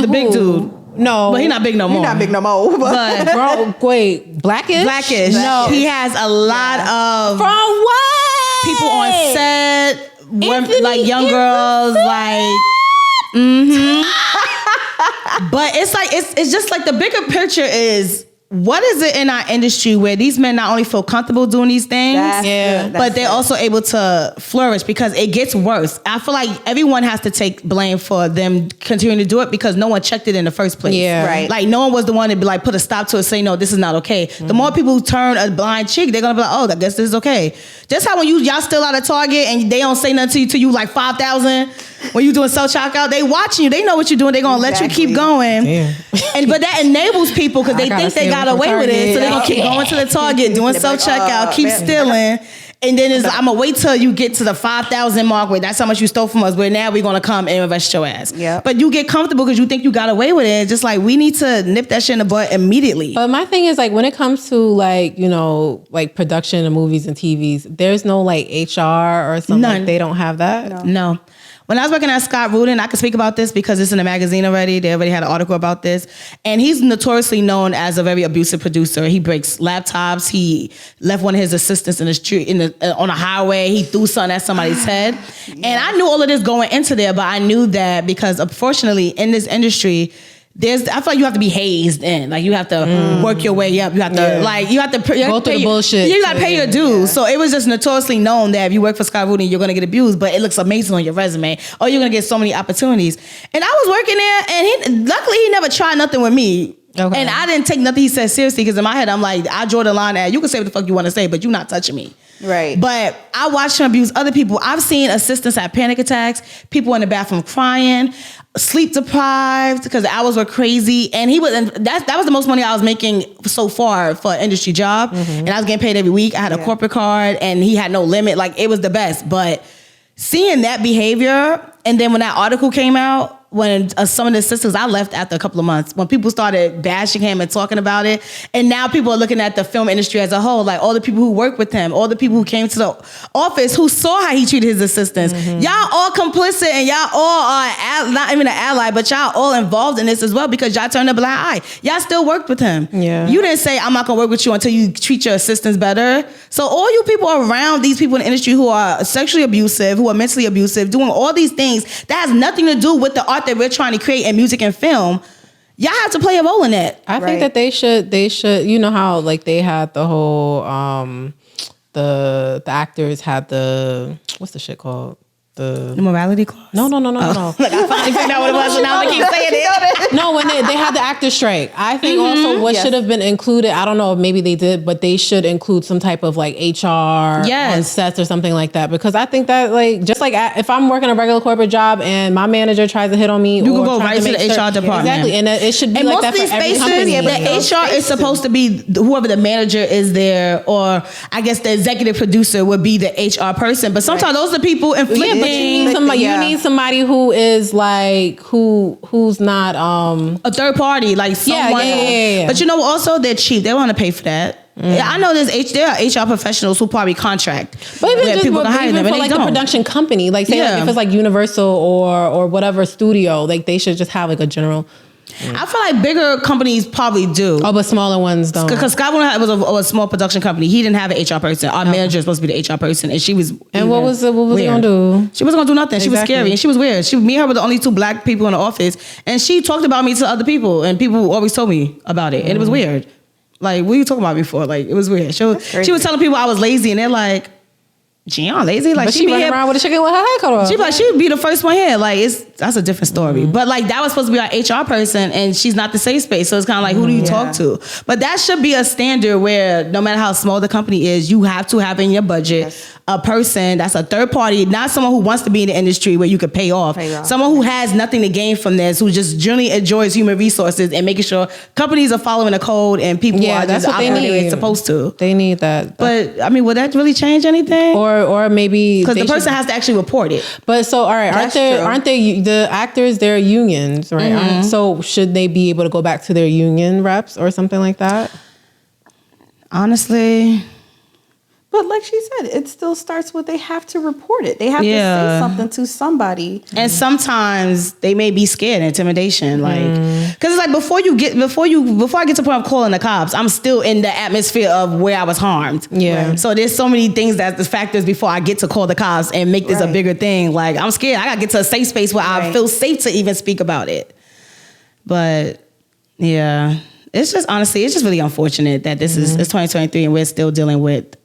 The big dude. No, but he's not big no more. He's not big no more. But bro, wait, Blackish. No, he has a lot of from what people on set, like young girls, like. But it's like it's just like the bigger picture is. What is it in our industry where these men not only feel comfortable doing these things, but they're also able to flourish because it gets worse. I feel like everyone has to take blame for them continuing to do it because no one checked it in the first place. Yeah. Right. Like no one was the one to be like put a stop to it, say no, this is not okay. The more people who turn a blind cheek, they're gonna be like, oh, I guess this is okay. Just how when y'all still out of Target and they don't say nothing to you like 5,000 when you doing self-checkout, they watching you, they know what you're doing, they're gonna let you keep going. But that enables people because they think they got away with it, so they're gonna keep going to the Target, doing self-checkout, keep stealing. And then I'm gonna wait till you get to the 5,000 mark where that's how much you stole from us, where now we're gonna come and arrest your ass. But you get comfortable because you think you got away with it. Just like we need to nip that shit in the butt immediately. But my thing is like when it comes to like, like production of movies and TVs, there's no like HR or something. Like they don't have that? No. When I was working at Scott Rudin, I could speak about this because it's in the magazine already. They already had an article about this. And he's notoriously known as a very abusive producer. He breaks laptops. He left one of his assistants in the street on a highway. He threw something at somebody's head. And I knew all of this going into there, but I knew that because unfortunately in this industry, I feel like you have to be hazed in. Like you have to work your way up. You have to go through the bullshit. You got to pay your dues. So it was just notoriously known that if you work for Scott Rudin, you're going to get abused, but it looks amazing on your resume. Or you're going to get so many opportunities. And I was working there and luckily he never tried nothing with me. Okay. And I didn't take nothing he said seriously because in my head, I'm like, I draw the line at you can say what the fuck you want to say, but you're not touching me. Right. But I watched him abuse other people. I've seen assistants have panic attacks, people in the bathroom crying, sleep deprived because the hours were crazy. And that was the most money I was making so far for an industry job. And I was getting paid every week. I had a corporate card and he had no limit. Like it was the best. But seeing that behavior, and then when that article came out, when some of the assistants, I left after a couple of months, when people started bashing him and talking about it. And now people are looking at the film industry as a whole, like all the people who worked with him, all the people who came to the office who saw how he treated his assistants. Y'all all complicit and y'all all are not even an ally, but y'all all involved in this as well because y'all turned a blind eye. Y'all still worked with him. Yeah. You didn't say, I'm not gonna work with you until you treat your assistants better. So all you people around these people in the industry who are sexually abusive, who are mentally abusive, doing all these things, that has nothing to do with the art that we're trying to create in music and film. y'all have to play a role in that. I think that they should, you know how like they had the whole, the actors had what's the shit called? The morality clause? No. Like, I finally figured out what it was, and now I keep saying it. No, when they had the actor strike, I think also what should have been included, I don't know if maybe they did, but they should include some type of like HR on sets or something like that. Because I think that like, just like if I'm working a regular corporate job and my manager tries to hit on me, you can go right to the HR department. Exactly, and it should be and like that for every company. The HR is supposed to be whoever the manager is there, or I guess the executive producer would be the HR person. But sometimes those are the people inflicting. But you need somebody who is like who's not a third party, like someone. Yeah. But you know, also they're cheap. They want to pay for that. I know there are HR professionals who probably contract, but even just people hire them, for like a production company, like say like if it's like Universal or whatever studio, like they should just have like a general. I feel like bigger companies probably do. Oh, but smaller ones don't. Because Scott was a small production company. He didn't have an HR person. Our manager was supposed to be the HR person, and she was. And what was he gonna do? She wasn't gonna do nothing. She was scary, and she was weird. Me and her were the only two black people in the office, and she talked about me to other people, and people always told me about it, and it was weird. Like, what are you talking about before? Like, it was weird. She was telling people I was lazy, and they're like, Jionne lazy? Like, but she running around with a chicken with her head cut off. She like, she would be the first one here. Like, that's a different story. But like, that was supposed to be our HR person, and she's not the safe space. So it's kind of like, who do you talk to? But that should be a standard where no matter how small the company is, you have to have in your budget a person that's a third party, not someone who wants to be in the industry where you could pay off. Someone who has nothing to gain from this, who just generally enjoys human resources and making sure companies are following the code and people are just operating the way it's supposed to. They need that. But I mean, would that really change anything? Or maybe because the person has to actually report it. But so, all right, aren't they the actors? They're unions, right? So should they be able to go back to their union reps or something like that? Honestly. But like she said, it still starts with they have to report it. They have to say something to somebody. And sometimes they may be scared, intimidation. Like, because it's like before I get to the point of calling the cops, I'm still in the atmosphere of where I was harmed. Yeah. Right? So there's so many things that's the factors before I get to call the cops and make this a bigger thing. Like, I'm scared. I gotta get to a safe space where I feel safe to even speak about it. But yeah, it's just honestly, it's just really unfortunate that this is it's 2023 and we're still dealing with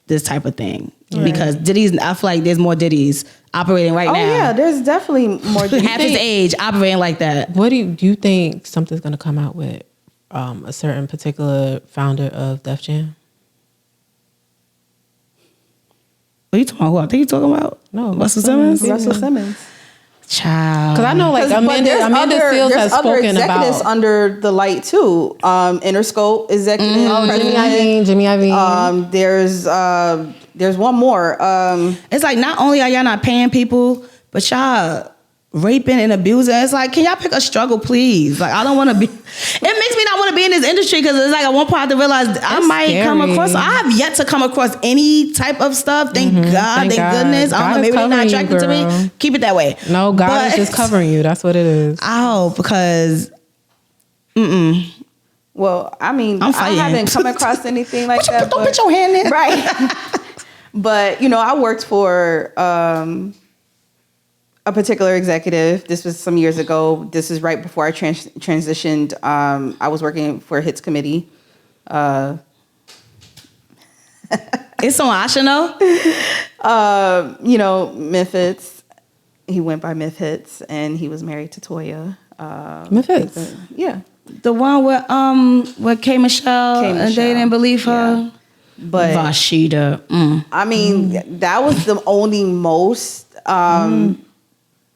this type of thing because Diddy's. I feel like there's more Diddy's operating right now. Oh yeah, there's definitely more. Half his age operating like that. What do you think something's gonna come out with a certain particular founder of Def Jam? What are you talking about? Who I think you talking about? No, Russell Simmons. Russell Simmons. Child. Because I know like Amanda Seals has spoken about under the light too. Interscope executive. Jimmy Iovine. There's one more. It's like not only are y'all not paying people, but y'all raping and abusing. It's like, can y'all pick a struggle, please? Like, I don't want to be. It makes me not want to be in this industry because it's like at one point I have to realize I might come across. I have yet to come across any type of stuff. Thank God. Thank goodness. I don't know. Maybe they're not attracted to me. Keep it that way. No, God is just covering you. That's what it is. Oh, because. Well, I mean, I haven't come across anything like that. Don't put your hand in. Right. But I worked for. A particular executive. This was some years ago. This is right before I transitioned. I was working for Hits Committee. It's someone I should know. Myth Hits. He went by Myth Hits, and he was married to Toya. Myth Hits. Yeah. The one with K. Michelle and they didn't believe her. Yeah. But Vashida. I mean, that was the only most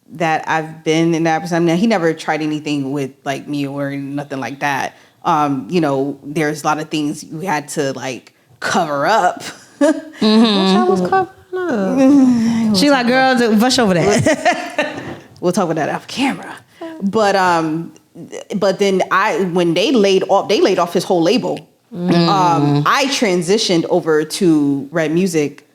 that I've been in that person. I mean, he never tried anything with like me or nothing like that. There's a lot of things you had to like cover up. Which I was covering up. She like, girl, rush over that. We'll talk about that off camera. But then when they laid off his whole label. I transitioned over to Red Music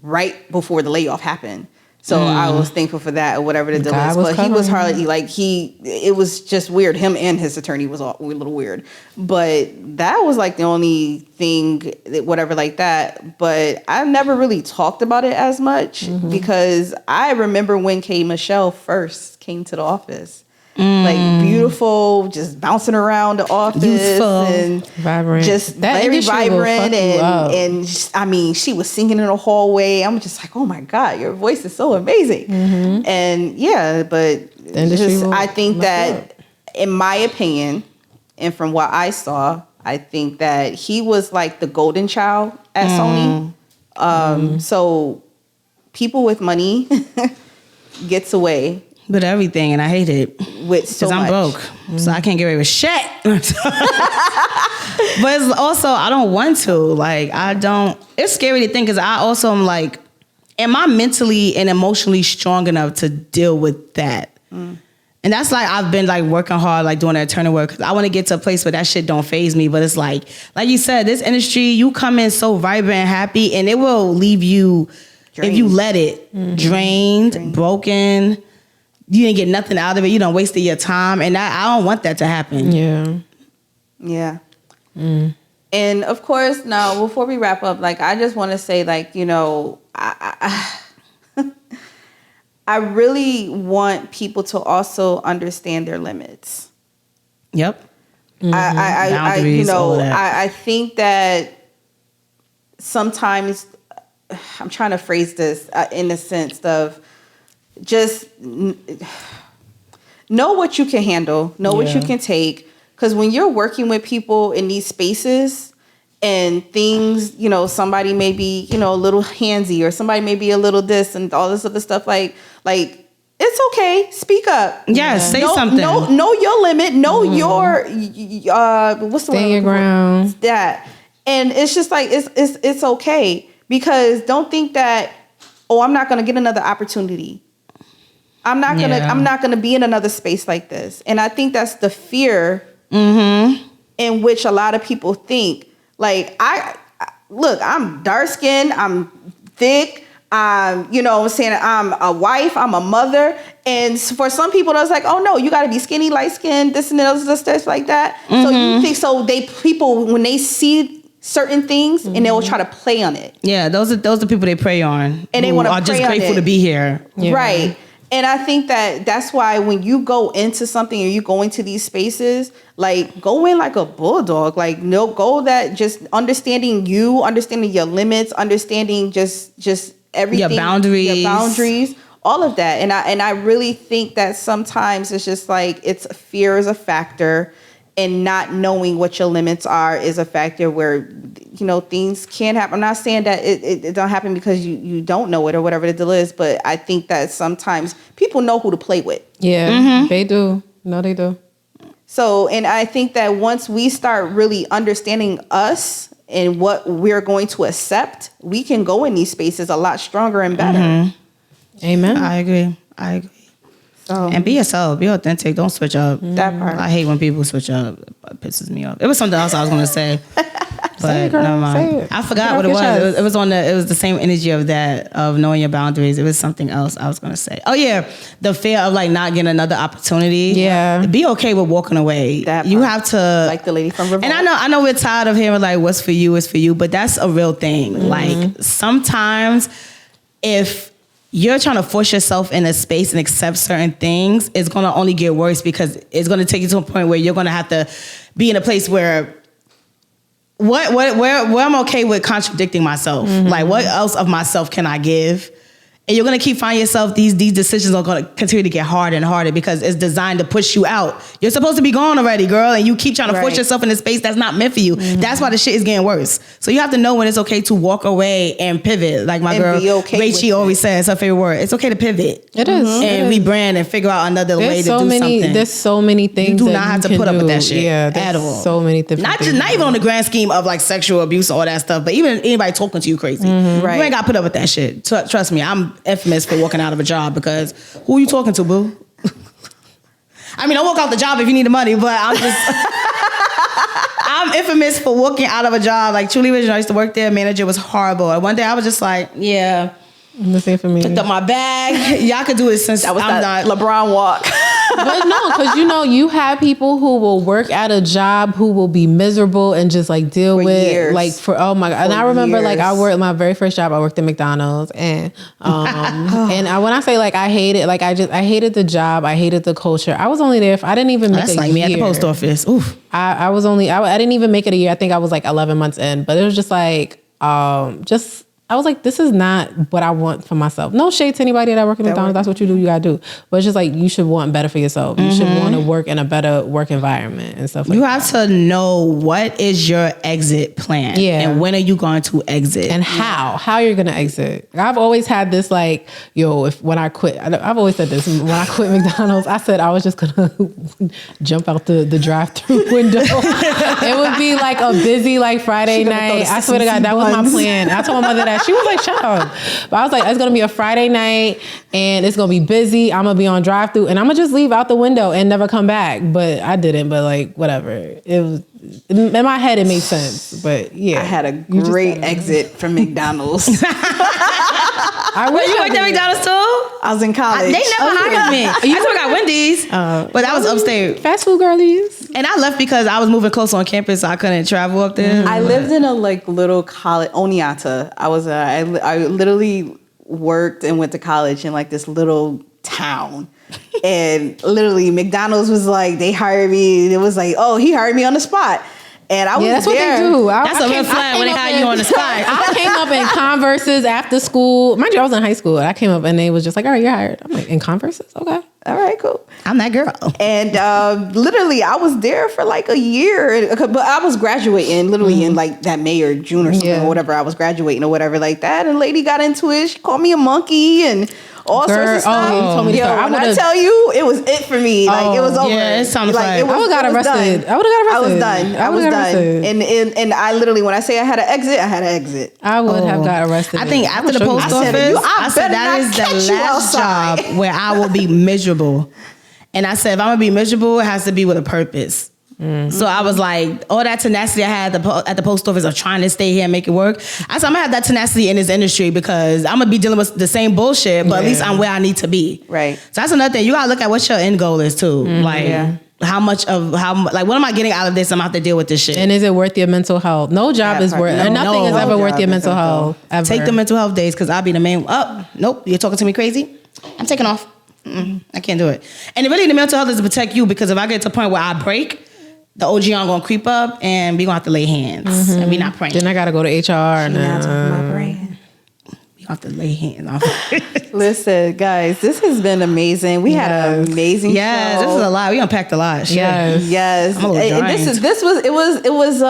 right before the layoff happened. So I was thankful for that or whatever the deal is. But he was hardly it was just weird. Him and his attorney was a little weird. But that was like the only thing, whatever like that. But I never really talked about it as much because I remember when K. Michelle first came to the office. Like beautiful, just bouncing around the office Youthful. and Vibrant. just That very industry will vibrant. fuck you up. And I mean, she was singing in the hallway. I'm just like, oh my God, your voice is so amazing. And yeah, but I think that in my opinion, and from what I saw, I think that he was like the golden child at Sony. So people with money gets away with everything, and I hate it with so much. I'm broke, so I can't get away with shit. But it's also, I don't want to. Like, I don't. It's scary to think, because I also am like, am I mentally and emotionally strong enough to deal with that? And that's like, I've been like working hard, like doing that attorney work, because I want to get to a place where that shit don't faze me. But it's like you said, this industry, you come in so vibrant and happy, and it will leave you, if you let it, drained, broken. You didn't get nothing out of it. You done wasted your time. And I don't want that to happen. Yeah. And of course, now, before we wrap up, like, I just want to say, like, you know, I really want people to also understand their limits. Yep. I think that sometimes, I'm trying to phrase this in the sense of just know what you can handle, know what you can take. Because when you're working with people in these spaces and things, you know, somebody may be, you know, a little handsy, or somebody may be a little this and all this other stuff, like it's okay. Speak up. Say something. Know your limit. Know your what's the Stand your ground. That. And it's just like it's okay, because don't think that, oh, I'm not gonna get another opportunity. I'm not gonna be in another space like this. And I think that's the fear in which a lot of people think. Like, I'm dark skinned, I'm thick, you know what I'm saying, I'm a wife, I'm a mother. And for some people, it's like, oh no, you gotta be skinny, light skinned, this and those stuff like that. So you think, people when they see certain things, and they will try to play on it. Yeah, those are people they prey on. And they want to are just grateful to be here. Yeah. Right. And I think that's why when you go into something, or you go into these spaces, like, go in like a bulldog. Like, no, go that just understanding your limits, understanding just everything, your boundaries, all of that. And I really think that sometimes it's just like, fear is a factor, and not knowing what your limits are is a factor where, you know, things can happen. I'm not saying that it don't happen because you don't know it or whatever the deal is, but I think that sometimes people know who to play with. Yeah, they do. No, they do. So, and I think that once we start really understanding us and what we're going to accept, we can go in these spaces a lot stronger and better. Amen. I agree. And be yourself. Be authentic. Don't switch up. That part. I hate when people switch up. It pisses me off. It was something else I was going to say. Say it, girl. Never mind. Say it. I forgot what it was. It was the same energy of that, of knowing your boundaries. It was something else I was going to say. Oh yeah, the fear of like not getting another opportunity. Yeah. Be okay with walking away. You have to, like the lady from Revolt. And I know we're tired of hearing like, what's for you is for you, but that's a real thing. Like, sometimes if you're trying to force yourself in a space and accept certain things, it's going to only get worse, because it's going to take you to a point where you're going to have to be in a place where where I'm okay with contradicting myself. Like, what else of myself can I give? And you're going to keep finding yourself, these decisions are going to continue to get harder and harder, because it's designed to push you out. You're supposed to be gone already, girl, and you keep trying to force yourself in a space that's not meant for you. That's why the shit is getting worse. So you have to know when it's okay to walk away and pivot. Like my girl, Rachie always says, her favorite word, it's okay to pivot. It is. And rebrand and figure out another way to do something. There's so many things. You do not have to put up with that shit at all. So many different things. Not even on the grand scheme of like sexual abuse or all that stuff, but even anybody talking to you crazy. You ain't got to put up with that shit. Trust me, I'm infamous for walking out of a job, because who are you talking to, boo? I mean, I walk out the job if you need the money, but I'm infamous for walking out of a job. Like, truly original, I used to work there. Manager was horrible. And one day I was just like, yeah. The same for me. Picked up my bag. Y'all could do it since that was LeBron walk. But no, because you have people who will work at a job who will be miserable and just like deal For with years. like oh my god. And I remember like I years. worked my very first job. I worked at McDonald's and when I say like I hated like I hated the job. I hated the culture. I was only there if I didn't even make That's a like year. me at the post office. Oof. I didn't even make it a year. I think I was like 11 months in, but it was just like I was like, this is not what I want for myself. No shade to anybody that work at McDonald's. That's what you do. You gotta do. But it's just like you should want better for yourself. You should want to work in a better work environment and stuff like You that. have to know what is your exit plan. Yeah. And when are you going to exit? And how you're gonna exit. I've always had this like, when I quit, I've always said this. When I quit McDonald's, I said I was just gonna jump out the drive-through window. It would be like a busy like Friday night. I swear to God, that was my plan. I told my mother that. She was like, shut up. But I was like, it's gonna be a Friday night and it's gonna be busy. I'm gonna be on drive-through and I'm gonna just leave out the window and never come back. But I didn't. But like, whatever. It was in my head. It made sense. But yeah, I had a great exit from McDonald's. I wish you I worked at did. McDonald's too? I was in college. They never hired me. I still got Wendy's, but that was upstate. Fast food girlies. And I left because I was moving close on campus, so I couldn't travel up there. I lived in a like little college, Oneonta. I literally worked and went to college in like this little town. And literally McDonald's was like, they hired me. It was like, oh, he hired me on the spot. And I was Yeah, that's there. what they do. That's a red flag when they hire you on the spot. I came up in Converses after school. Mind you, I was in high school. And I came up and they was just like, all right, you're hired. I'm like, in Converses? Okay. All right, cool. I'm that girl. And literally, I was there for like a year, but I was graduating literally in like that May or June or something or whatever. I was graduating or whatever like that. And lady got into it. She called me a monkey and all sorts of stuff. you told me to Yo, start. when I tell you, it was it for me. Like it was over. Yeah, it sounds like- it was, I would've got it was arrested. done. I would've got arrested. I was done. I I was would've got done. arrested. And I literally, when I say I had to exit, I had to exit. I would have got arrested. I think after the I'ma show you. post I said, office, I I said better that not is catch the you last outside. job where I will be miserable. And I said, if I'm gonna be miserable, it has to be with a purpose. So I was like, all that tenacity I had at the post office of trying to stay here and make it work. I said, I'm gonna have that tenacity in this industry because I'm gonna be dealing with the same bullshit, but at least I'm where I need to be. Right. So that's another thing. You gotta look at what your end goal is too. Like, what am I getting out of this? I'm gonna have to deal with this shit. And is it worth your mental health? No job That is part. worth, No, and nothing is no ever worth job your is mental ever. health. Ever. Take the mental health days because I'll be the main. Oh, nope, you're talking to me crazy. I'm taking off. I can't do it. And really, the mental health is to protect you because if I get to a point where I break, the old Jionne gonna creep up and we gonna have to lay hands and we not praying. Then I gotta go to HR. And Now talking about brand. We have to lay hands. Listen, guys, this has been amazing. We had an amazing Yes, show. this is a lot. We unpacked a lot. Shit. Yes. Yes, I'm a little and it was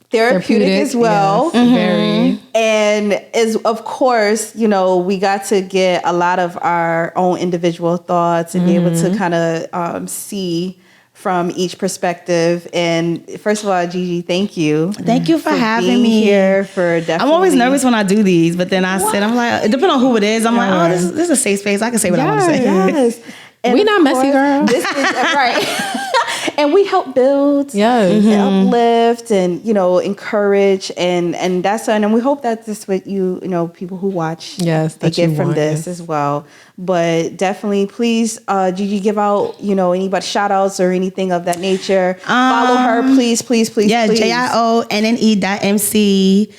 therapeutic as well. Yes, very. And is of course, we got to get a lot of our own individual thoughts and be able to kind of see from each perspective. And first of all, JiJi, thank you. Thank you for having being me here. For definitely, I'm always nervous when I do these, but then I'm like, it depends on who it is. I'm like, oh, this is a safe space. I can say what I want to say. Yes. And We of not messy, course, girl. This is right. And we help build, Yes. and uplift, and encourage, and that's and we hope that this what people who watch, Yes, they that you get from want, this yes. as well. But definitely, please, JiJi, give out anybody shout outs or anything of that nature. Follow her, please. Yeah, please. JIONNE.MC.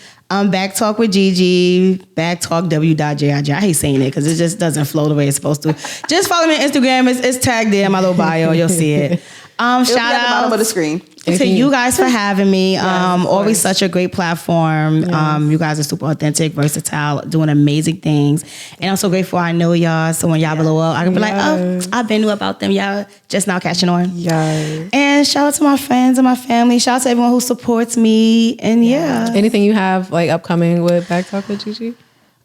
Back Talk with JiJi, backtalkw.JIJ. I hate saying it because it just doesn't flow the way it's supposed to. Just follow me on Instagram. It's tagged there in my little bio. You'll see it. It'll Shout be at the bottom out of the screen. to you guys for having me. of Always course. such a great platform. You guys are super authentic, versatile, doing amazing things. And I'm so grateful I know y'all. So when y'all blow up, I can be like, oh, I've been knew about them. Y'all just now catching on. Yes. And shout out to my friends and my family. Shout out to everyone who supports me. And Anything you have like upcoming with Back Talk with JiJi?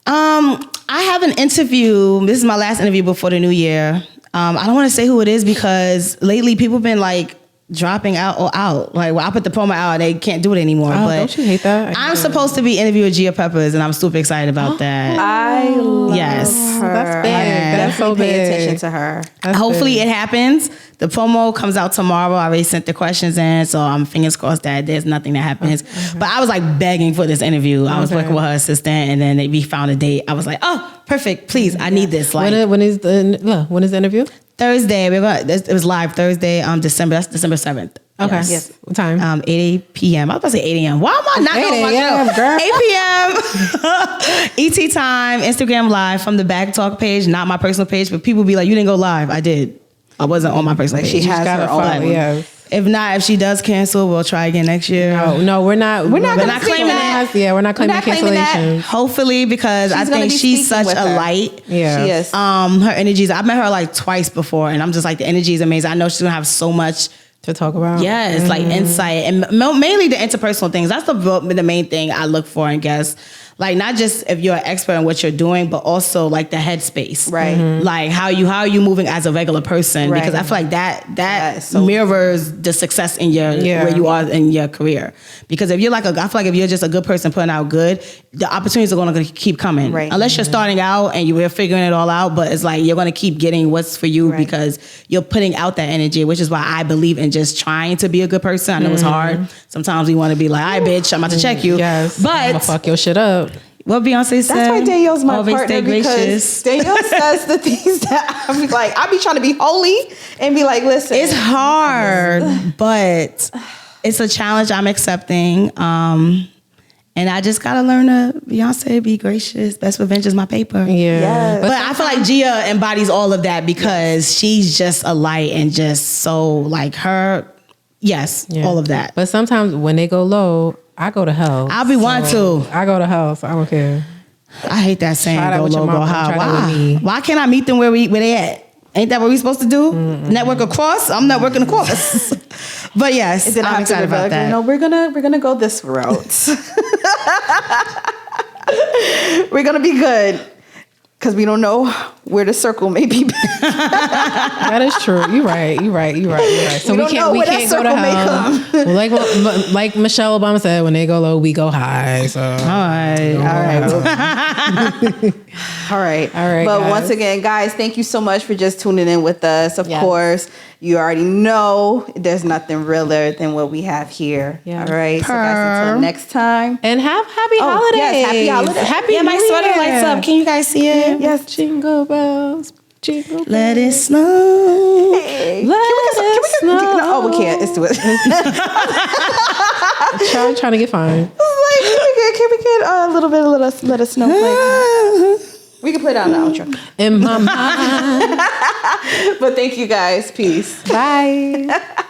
I have an interview. This is my last interview before the new year. I don't want to say who it is because lately people been like dropping out. Like, well, I put the promo out and they can't do it anymore. Oh, but don't you hate that? I'm supposed to be interviewing Gia Peppers and I'm super excited about that. I love Yes. her. That's big. That's so Pay big. attention to her. Hopefully it happens. The promo comes out tomorrow. I already sent the questions in, so I'm fingers crossed that there's nothing that happens. But I was like begging for this interview. I was working with her assistant, and then we found a date. I was like, oh, perfect. Please, I need this. Like When is the interview? Thursday. It was live Thursday, December. That's December 7th. Okay. Yes. What time? 8 p.m. I was about to say 8 a.m. Why am I not 8 knowing my a.m., show? girl. 8 p.m. ET time, Instagram live from the Bag Talk page, not my personal page, but people be like, you didn't go live. I did. I wasn't on my personal page. She has her own. Yes. If she does cancel, we'll try again next year. No, we're not. We're not claiming that. Yeah, we're not claiming cancellations. Hopefully, because I think she's such a light. Yeah. She is. Her energies. I met her like twice before, and I'm just like, the energy is amazing. I know she's gonna have so much to talk about. Yes, like insight and mainly the interpersonal things. That's the main thing I look for in guests. Like, not just if you're an expert in what you're doing, but also like the headspace, right? Like how are you moving as a regular person? Right. Because I feel like that mirrors the success in your where you are in your career. Because if you're I feel like if you're just a good person putting out good, the opportunities are going to keep coming. Right. Unless you're starting out and you're figuring it all out, but it's like you're going to keep getting what's for you because you're putting out that energy, which is why I believe in just trying to be a good person. I know it's hard. Sometimes we want to be like, "All right, bitch, I'm about to check you." Yes, but I'm gonna fuck your shit up. What Beyonce said. That's why Danielle's my always partner, stay because gracious. Danielle says the things that I be like, I be trying to be holy and be like, listen. It's hard, but it's a challenge I'm accepting. And I just gotta learn to Beyonce, be gracious. Best revenge is my paper. Yeah. Yes. But I feel like Gia embodies all of that because she's just a light and just so like her. Yes, all of that. But sometimes when they go low, I go to hell. I'll be one too. I go to hell, so I don't care. I hate that saying, Try that go with your low, go mama, high. try that with me. Why can't I meet them where they at? Ain't that what we supposed to do? Network across? I'm networking across. But yes, And then I'm excited about that. No, we're gonna go this route. We're gonna be good. Because we don't know where the circle may be. That is true. You're right. So We don't know we where that can't go to circle may hell. Well, like Michelle Obama said, when they go low, we go high. So All right. All right. But guys. once again, guys, thank you so much for just tuning in with us. Of Yes. course, you already know there's nothing realer than what we have here. Yes. All right. So guys, until next time. and have happy holidays. Yes, happy holidays. Happy Yeah, my New sweater Year. lights up. Can you guys see it? Yes. Jingle bells. Jingle bells. Let it snow. Hey. Let it snow. No, we can't. Let's do it. Trying to get fine. Can we get a little bit of let us know? We can play that on the outro. In my mind. But thank you guys. Peace. Bye.